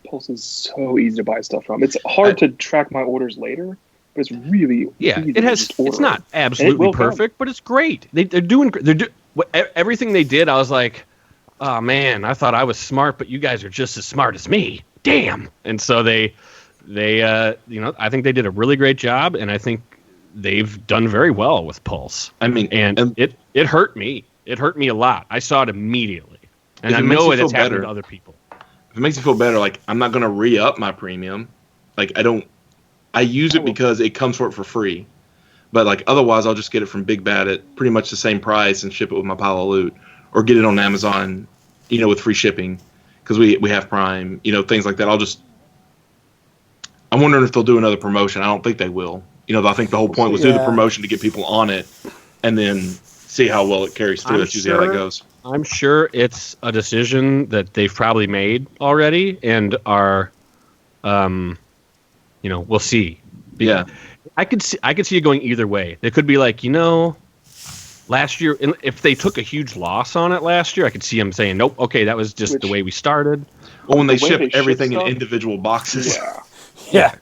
Pulse is so easy to buy stuff from. It's hard to track my orders later, but it's really easy it's not absolutely perfect, but it's great. They're doing everything they did, I was like, oh man, I thought I was smart, but you guys are just as smart as me. Damn. And so they I think they did a really great job, and I think they've done very well with Pulse. I mean, and it hurt me. It hurt me a lot. I saw it immediately, and I know it's happened to other people. If it makes you feel better, like I'm not gonna re-up my premium. Like I use it because it comes for free. But like otherwise, I'll just get it from Big Bad at pretty much the same price and ship it with my pile of loot, or get it on Amazon, with free shipping, because we have Prime, things like that. I'm wondering if they'll do another promotion. I don't think they will. I think the whole point was do the promotion to get people on it, and then see how well it carries through. That's usually how that goes. I'm sure it's a decision that they've probably made already, and are, we'll see. Yeah. I could see it going either way. They could be like, last year, if they took a huge loss on it last year, I could see them saying, nope, okay, that was just the way we started. Or when they ship everything in individual boxes. Yeah.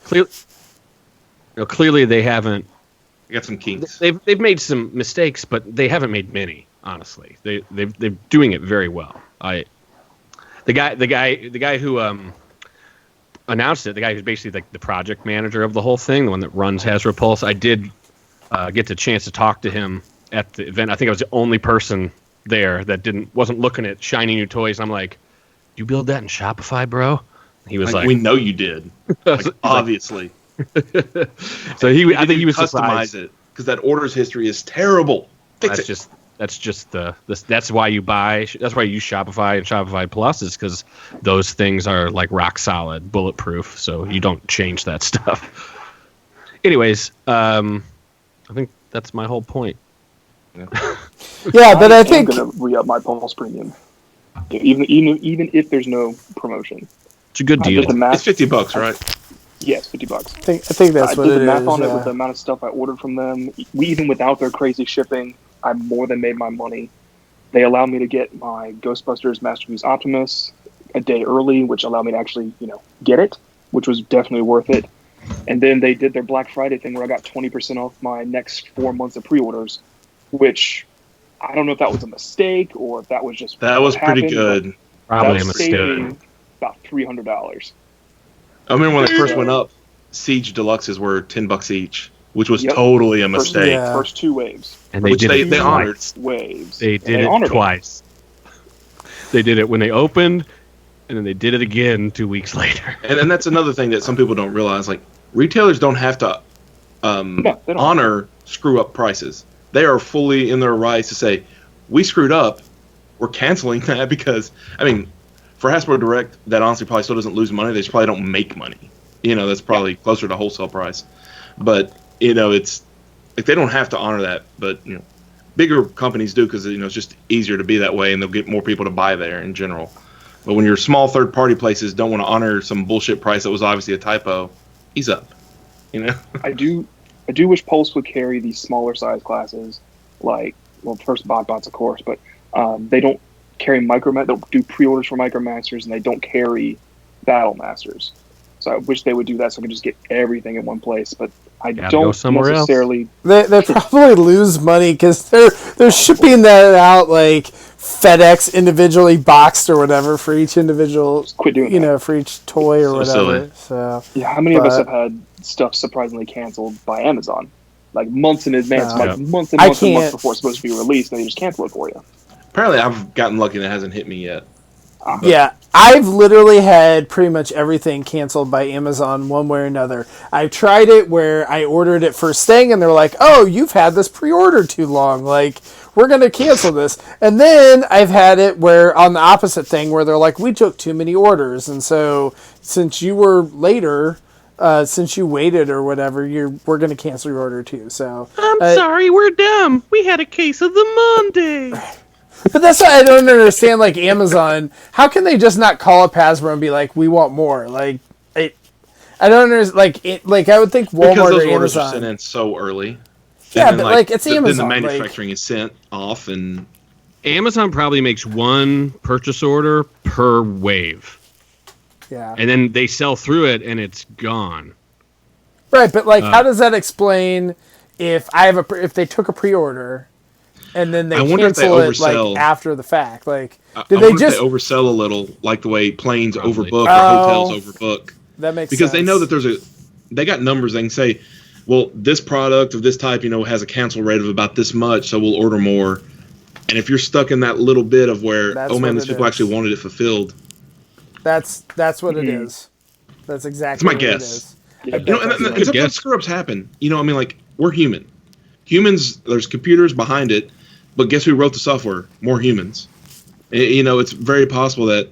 Clearly they haven't. They got some kinks. They've made some mistakes, but they haven't made many. Honestly, they're doing it very well. The guy who announced it, the guy who's basically like the project manager of the whole thing, the one that runs Hasbro Pulse. I did get the chance to talk to him at the event. I think I was the only person there that wasn't looking at shiny new toys. I'm like, you build that in Shopify, bro? He was like, we know you did. Obviously. So I think he was customize surprised. it because that orders history is terrible. That's why you buy. That's why you use Shopify and Shopify Plus, is because those things are like rock solid, bulletproof. So you don't change that stuff. Anyways, I think that's my whole point. Yeah, but I think I'm gonna re-up my Pulse Premium, even if there's no promotion. It's a good deal. It's $50, right? Yes, $50. I think that's what it is. I did the math on it yeah. with the amount of stuff I ordered from them. Even without their crazy shipping, I more than made my money. They allowed me to get my Ghostbusters Masterpiece Optimus a day early, which allowed me to actually, get it, which was definitely worth it. And then they did their Black Friday thing where I got 20% off my next 4 months of pre-orders, which I don't know if that was a mistake or if that was just that was pretty good. Probably a mistake. About $300. I remember when they first went up, Siege Deluxes were $10 each, which was totally a mistake. First two waves. And they honored waves. They did it twice. They did it when they opened, and then they did it again 2 weeks later. And that's another thing that some people don't realize. Like, retailers don't have to honor screw-up prices. They are fully in their rights to say, we screwed up, we're canceling that, because, for Hasbro Direct, that honestly probably still doesn't lose money. They just probably don't make money. That's probably closer to wholesale price. But, it's like they don't have to honor that. But, bigger companies do because, it's just easier to be that way and they'll get more people to buy there in general. But when your small third-party places don't want to honor some bullshit price that was obviously a typo, ease up. I do wish Pulse would carry these smaller size classes, first bots, of course, but they don't carry they'll do pre-orders for Micromasters, and they don't carry Battle Masters. So I wish they would do that so I could just get everything in one place, but I don't necessarily... They probably lose money because they're shipping that out like FedEx individually boxed or whatever for each individual, just quit doing that. For each toy or whatever. Silly. So yeah, how many of us have had stuff surprisingly canceled by Amazon? Like months in advance, months and months before it's supposed to be released, and they just cancel it for you. Apparently, I've gotten lucky and it hasn't hit me yet. Yeah, I've literally had pretty much everything canceled by Amazon one way or another. I've tried it where I ordered it first thing, and they're like, oh, you've had this pre-order too long. Like, we're going to cancel this. And then I've had it where on the opposite thing where they're like, we took too many orders. And so since you were later, since you waited or whatever, we're going to cancel your order too. So I'm sorry, we're dumb. We had a case of the Monday. But that's what I don't understand. Like Amazon, how can they just not call up Hasbro and be like, "We want more"? Like, I don't understand. Like I would think Walmart because those or orders Amazon are sent in so early. Yeah, but like it's Amazon. Then the manufacturing is sent off, and Amazon probably makes one purchase order per wave. Yeah, and then they sell through it, and it's gone. Right, but like, how does that explain if I have if they took a pre-order? and then they I wonder if they cancel it like oversell. after the fact. Like, I did they wonder just? if they oversell a little, like the way planes Probably. overbook Oh, or hotels overbook. That makes Because sense. they know that they got numbers. They can say, well, this product of this type, has a cancel rate of about this much, so we'll order more. And if you're stuck in that little bit of where, That's oh man, what these it people is. actually wanted it fulfilled. That's what it is. That's exactly It's my what guess. it is. Yeah. I bet And that's right. sometimes guess. screw-ups happen. Like, we're human. Humans, there's computers behind it, but guess who wrote the software? More humans. It's very possible that,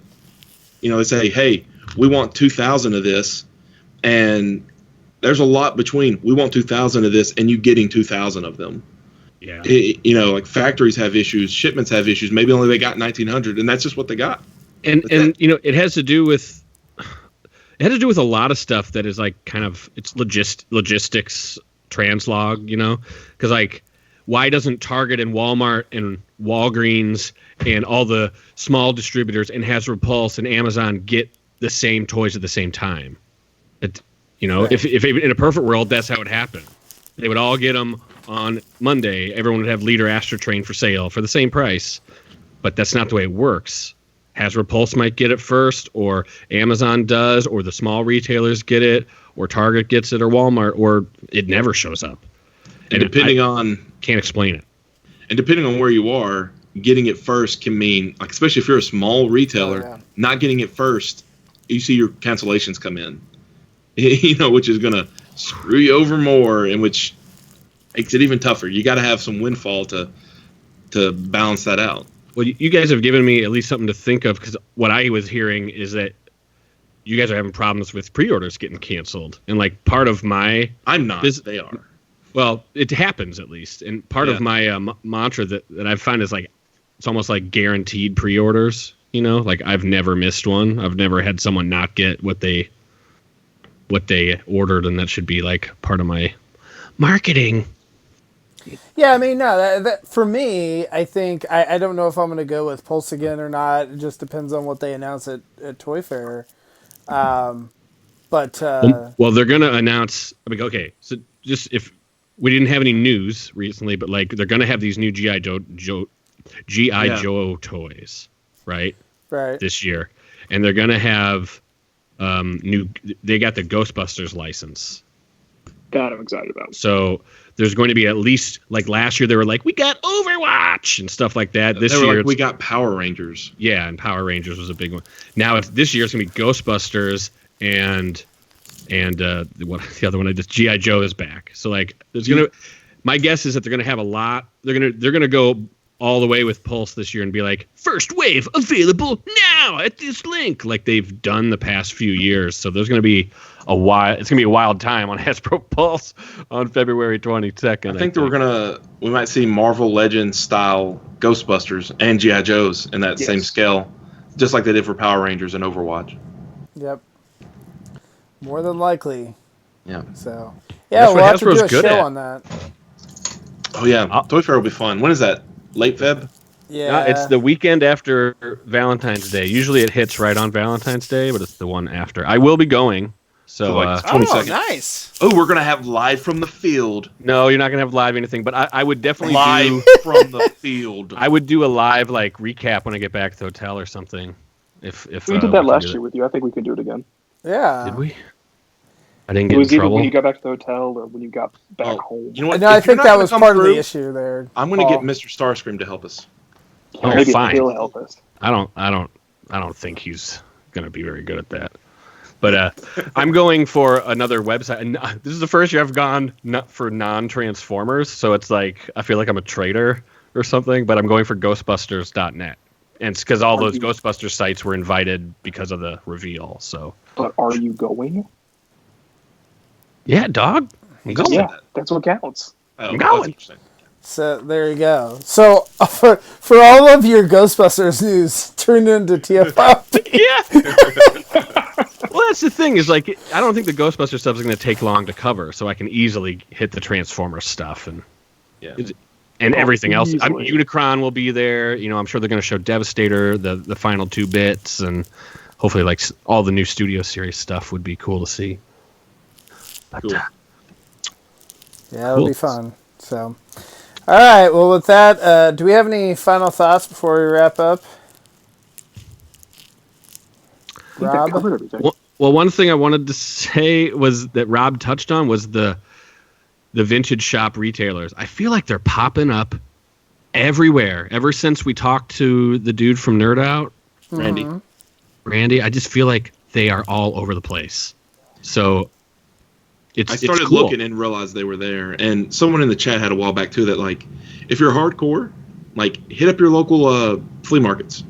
they say, hey, we want 2,000 of this, and there's a lot between we want 2,000 of this and you getting 2,000 of them. Yeah. Like factories have issues, shipments have issues. Maybe only they got 1,900, and that's just what they got. And it has to do with a lot of stuff that is like kind of it's logistics translog, because like why doesn't Target and Walmart and Walgreens and all the small distributors and Hasbro Pulse and Amazon get the same toys at the same time? Right. If in a perfect world that's how it happened, they would all get them on Monday. Everyone would have Leader Astro Train for sale for the same price, but that's not the way it works. Hasbro Pulse might get it first, or Amazon does, or the small retailers get it, or Target gets it, or Walmart, or it never shows up. And depending on can't explain it. And depending on where you are, getting it first can mean, like, especially if you're a small retailer, Oh, yeah. not getting it first, you see your cancellations come in, which is going to screw you over more, and which makes it even tougher. You got to have some windfall to balance that out. Well, you guys have given me at least something to think of, because what I was hearing is that you guys are having problems with pre-orders getting canceled, and like part of my I'm not. They are. Well, it happens at least, and part of my mantra that I find is like it's almost like guaranteed pre-orders. Like I've never missed one. I've never had someone not get what they ordered, and that should be like part of my marketing. Yeah, I mean, no, that for me, I think I don't know if I'm going to go with Pulse again or not. It just depends on what they announce at Toy Fair. Well, they're going to announce. Okay, so just if we didn't have any news recently, but like they're going to have these new G.I. Joe toys, right? Right. This year, and they're going to have They got the Ghostbusters license. That I'm excited about. So there's going to be at least, like last year, they were like, we got Overwatch and stuff like that. This year, like, we got Power Rangers. Yeah, and Power Rangers was a big one. Now, this year, it's going to be Ghostbusters and what the other one? Just G.I. Joe is back. So like, there's gonna. My guess is that they're going to have a lot. They're gonna go all the way with Pulse this year and be like, first wave available now at this link, like they've done the past few years. So there's going to be a wild. It's going to be a wild time on Hasbro Pulse on February 22nd. I think that we might see Marvel Legends style Ghostbusters and G.I. Joes in that same scale, just like they did for Power Rangers and Overwatch. Yep. More than likely. Yeah. So, yeah, we'll have to do a show on that. Oh, yeah. Toy Fair will be fun. When is that? Late Feb? Yeah. It's the weekend after Valentine's Day. Usually it hits right on Valentine's Day, but it's the one after. I will be going. So, like 22nd. Nice. Oh, we're going to have live from the field. No, you're not going to have live anything, but I would definitely live from the field. I would do a live like recap when I get back to the hotel or something. If we did that last year with you, I think we could do it again. Yeah. Did we? I didn't get it was in either trouble. when you got back to the hotel or when you got back home. You know what? No, I think that was part of the issue there. I'm going to get Mr. Starscream to help us. Maybe fine. he'll help us. I don't think he's going to be very good at that. But I'm going for another website. And this is the first year I've gone not for non-Transformers, so it's like I feel like I'm a traitor or something. But I'm going for Ghostbusters.net, and it's because all those Ghostbusters sites were invited because of the reveal. So. But are you going? Yeah, dog. I'm going. Yeah, that's what counts. I'm going. So there you go. So for all of your Ghostbusters news, turn into TFYLP. Yeah. Well, that's the thing is like I don't think the Ghostbusters stuff is going to take long to cover, so I can easily hit the Transformers stuff and everything else. Unicron will be there. You know, I'm sure they're going to show Devastator, the final 2 bits, and hopefully like all the new Studio Series stuff would be cool to see. But, cool. Yeah, it'll be fun. So, All right. Well, with that, do we have any final thoughts before we wrap up? I think that Rob? covered everything. Well, one thing I wanted to say was that Rob touched on was the vintage shop retailers. I feel like they're popping up everywhere. Ever since we talked to the dude from Nerd Out, Randy, I just feel like they are all over the place. So I started it's cool. looking and realized they were there. And someone in the chat had a while back too that like, if you're hardcore, like hit up your local flea markets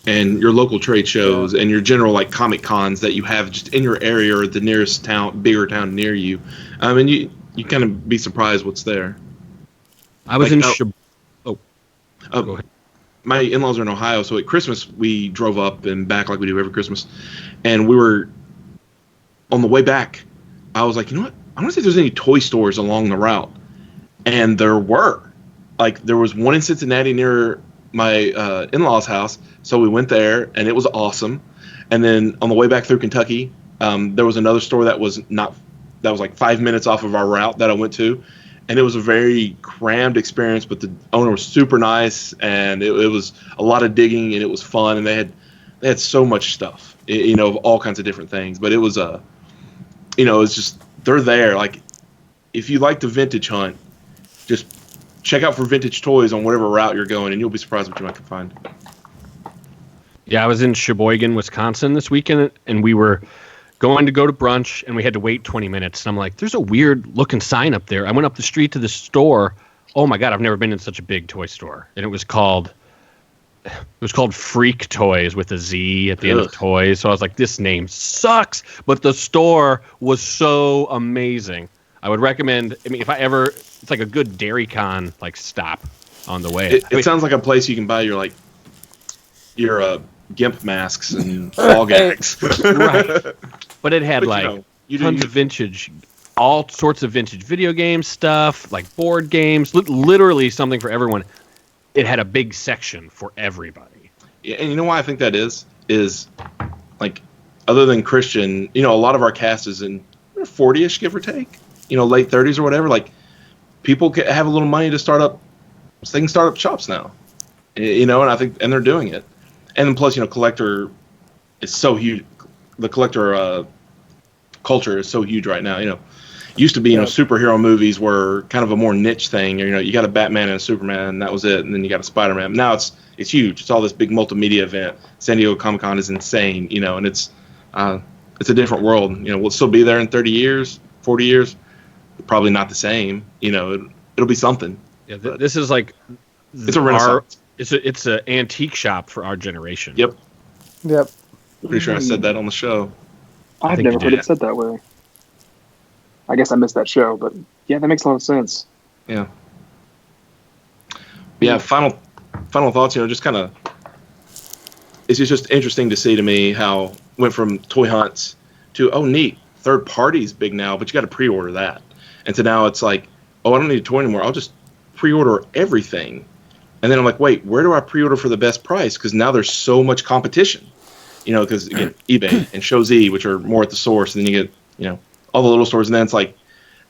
and your local trade shows and your general like comic cons that you have just in your area or the nearest town, bigger town near you. And you kind of be surprised what's there. I was like, in go ahead. My in-laws are in Ohio, so at Christmas we drove up and back like we do every Christmas. And we were on the way back. I was like, you know what? I want to see if there's any toy stores along the route. And there were. Like, there was one in Cincinnati near my in-laws' house. So we went there, and it was awesome. And then on the way back through Kentucky, there was another store that was like 5 minutes off of our route that I went to. And it was a very crammed experience, but the owner was super nice, and it was a lot of digging, and it was fun. And they had so much stuff, of all kinds of different things. But it was it's just, they're there. Like, if you like to vintage hunt, just check out for vintage toys on whatever route you're going, and you'll be surprised what you might find. Yeah, I was in Sheboygan, Wisconsin this weekend, and we were going to go to brunch, and we had to wait 20 minutes. And I'm like, there's a weird-looking sign up there. I went up the street to the store. Oh, my God, I've never been in such a big toy store. And it was called Freak Toys with a Z at the end of toys. So I was like, this name sucks. But the store was so amazing. I would recommend, if I ever, it's like a good Dairy Con, like, stop on the way. It sounds like a place you can buy your GIMP masks and ball gags. Right. But it had tons of vintage, all sorts of vintage video game stuff, like board games, literally something for everyone. It had a big section for everybody. Yeah, and you know why I think that is like, other than Christian, a lot of our cast is in 40-ish, give or take, late 30s or whatever. Like, people have a little money to start up shops now, and I think, and they're doing it. And then plus, collector is so huge. The collector culture is so huge right now. Used to be, superhero movies were kind of a more niche thing. You got a Batman and a Superman, and that was it. And then you got a Spider-Man. Now it's huge. It's all this big multimedia event. San Diego Comic-Con is insane, and it's a different world. Will it still be there in 30 years, 40 years? Probably not the same. It'll be something. Yeah, this is like it's a renaissance. It's an antique shop for our generation. Yep. Pretty sure I said that on the show. I've never heard it said that way. I guess I missed that show, but yeah, that makes a lot of sense. Yeah. Yeah. Final thoughts. Just kind of. It's just interesting to see to me how went from toy hunts to neat, third party's big now, but you got to pre-order that, and to now it's like, I don't need a toy anymore. I'll just pre-order everything. And then I'm like, wait, where do I pre-order for the best price? Because now there's so much competition, because again, eBay and ShowZ, which are more at the source, and then you get, all the little stores. And then it's like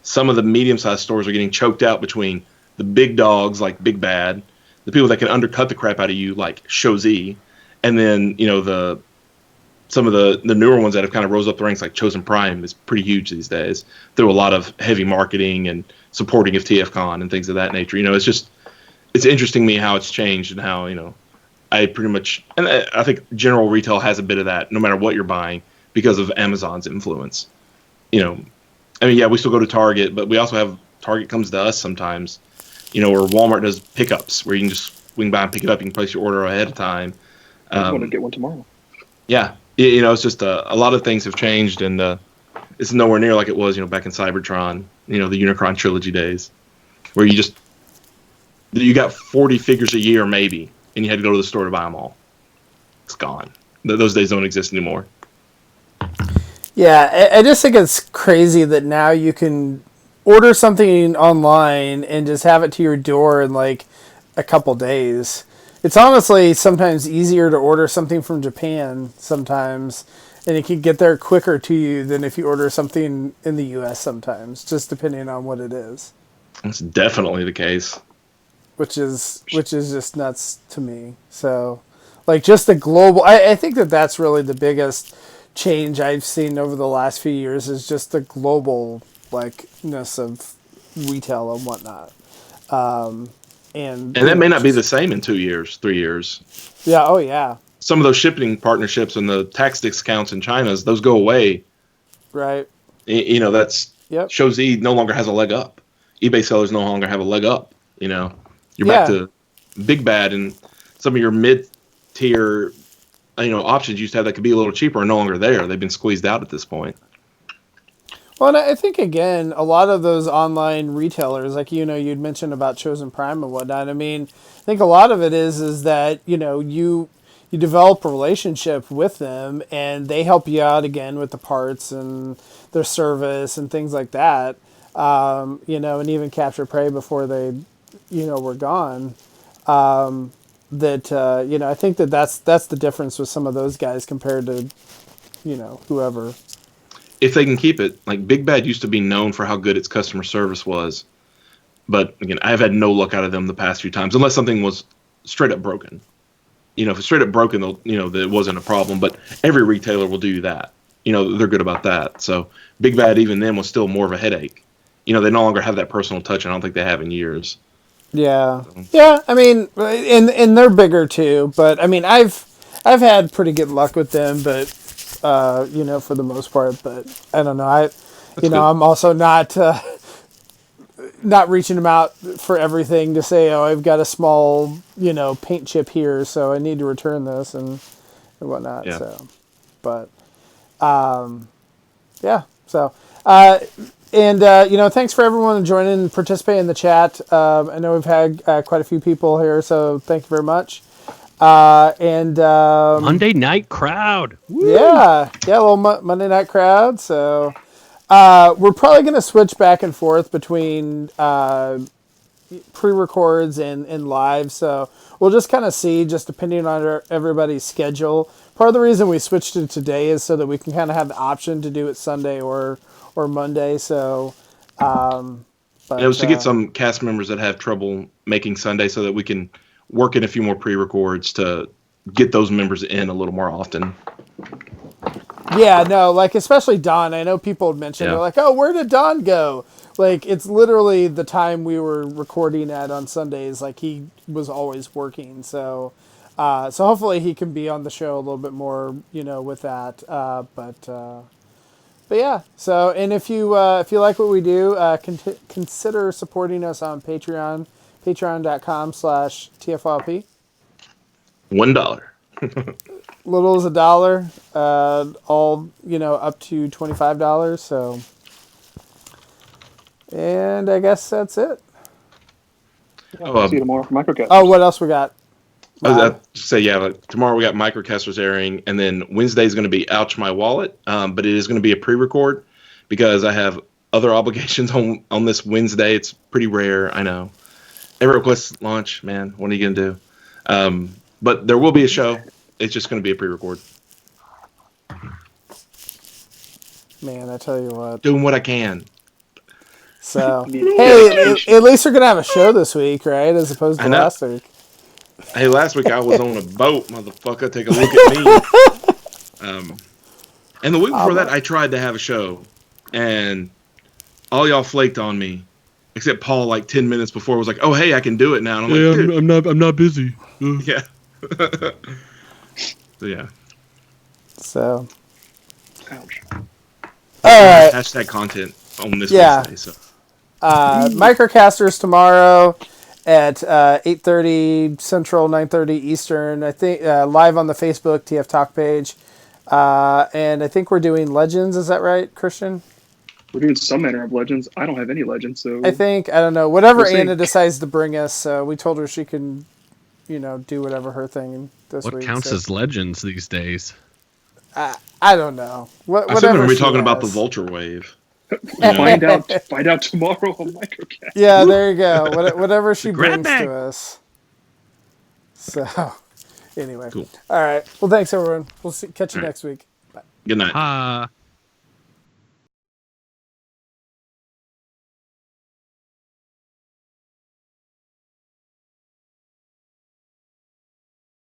some of the medium-sized stores are getting choked out between the big dogs like Big Bad, the people that can undercut the crap out of you like ShowZ, and then, some of the newer ones that have kind of rose up the ranks like Chosen Prime is pretty huge these days through a lot of heavy marketing and supporting of TFCon and things of that nature. It's just, it's interesting to me how it's changed and how, I pretty much, and I think general retail has a bit of that no matter what you're buying because of Amazon's influence. We still go to Target, but we also have Target comes to us sometimes, or Walmart does pickups where we can buy and pick it up. You can place your order ahead of time. I want to get one tomorrow. Yeah. It's just a lot of things have changed, and it's nowhere near like it was, back in Cybertron, the Unicron trilogy days where you got 40 figures a year maybe, and you had to go to the store to buy them all. It's gone. Those days don't exist anymore. Yeah, I just think it's crazy that now you can order something online and just have it to your door in like a couple days. It's honestly sometimes easier to order something from Japan sometimes, and it can get there quicker to you than if you order something in the U.S. sometimes, just depending on what it is. That's definitely the case. which is just nuts to me. So, like, just the global. I think that's really the biggest change I've seen over the last few years is just the global likeness of retail and whatnot. And that may not be the same in 2 years, 3 years. Yeah. Oh, yeah. Some of those shipping partnerships and the tax discounts in China's, those go away. Right. That's shows E no longer has a leg up. eBay sellers no longer have a leg up. You're back to Big Bad, and some of your mid-tier, options you used to have that could be a little cheaper are no longer there. They've been squeezed out at this point. Well, and I think, again, a lot of those online retailers, like, you'd mentioned about Chosen Prime and whatnot. I mean, I think a lot of it is that, you develop a relationship with them and they help you out, again, with the parts and their service and things like that, and even capture prey before they, were gone. I think that's the difference with some of those guys compared to, whoever. If they can keep it, like Big Bad used to be known for how good its customer service was. But again, I've had no luck out of them the past few times, unless something was straight up broken. If it's straight up broken, that wasn't a problem. But every retailer will do that. They're good about that. So Big Bad, even then, was still more of a headache. They no longer have that personal touch. I don't think they have in years. Yeah. So. Yeah. I mean, and they're bigger too. But I mean, I've had pretty good luck with them, but. For the most part, but I don't know. I'm also not reaching them out for everything to say, oh, I've got a small, paint chip here, so I need to return this and whatnot. Yeah. So, but, yeah. So, thanks for everyone joining and participating in the chat. I know we've had quite a few people here, so thank you very much. Monday night crowd. Woo! Yeah, a little Monday night crowd. So we're probably going to switch back and forth between pre-records and live. So we'll just kind of see, just depending on everybody's schedule. Part of the reason we switched it today is so that we can kind of have the option to do it Sunday or Monday. So, it was to get some cast members that have trouble making Sunday, so that we can work in a few more pre-records to get those members in a little more often. Yeah, no, like especially Don. I know people had mentioned, they're like, oh, where did Don go? Like, it's literally the time we were recording at on Sundays. Like, he was always working. So hopefully he can be on the show a little bit more, with that. But yeah. So, and if you like what we do, consider supporting us on Patreon. Patreon.com/TFYLP. $1. Little as $1, all, up to $25. So, and I guess that's it. See you tomorrow for Microcast. Oh, what else we got? Tomorrow we got Microcasters airing, and then Wednesday is going to be Ouch My Wallet, but it is going to be a pre-record because I have other obligations on this Wednesday. It's pretty rare, I know. Every request launch, man. What are you going to do? But there will be a show. It's just going to be a pre-record. Man, I tell you what. Doing what I can. So, hey, at least we're going to have a show this week, right? As opposed to last week. Hey, last week I was on a boat, motherfucker. Take a look at me. And the week before that, I tried to have a show. And all y'all flaked on me. Except Paul, like 10 minutes before, was like, "Oh, hey, I can do it now." And I'm like, I'm not busy. Yeah. So. Ouch. All right. Hashtag content on this Wednesday. So. Microcasters tomorrow at 8:30 Central, 9:30 Eastern. I think live on the Facebook TF Talk page, and I think we're doing Legends. Is that right, Christian? We're doing some manner of Legends. I don't have any Legends, so... I don't know. Whatever Anna decides to bring us, we told her she can, do whatever her thing this week. What counts as Legends these days? I don't know. I still remember talking about the Vulture Wave. Find out tomorrow on Microcast. Yeah, there you go. Whatever she brings to us. So, anyway. Cool. All right. Well, thanks, everyone. We'll catch you next week. Bye. Good night.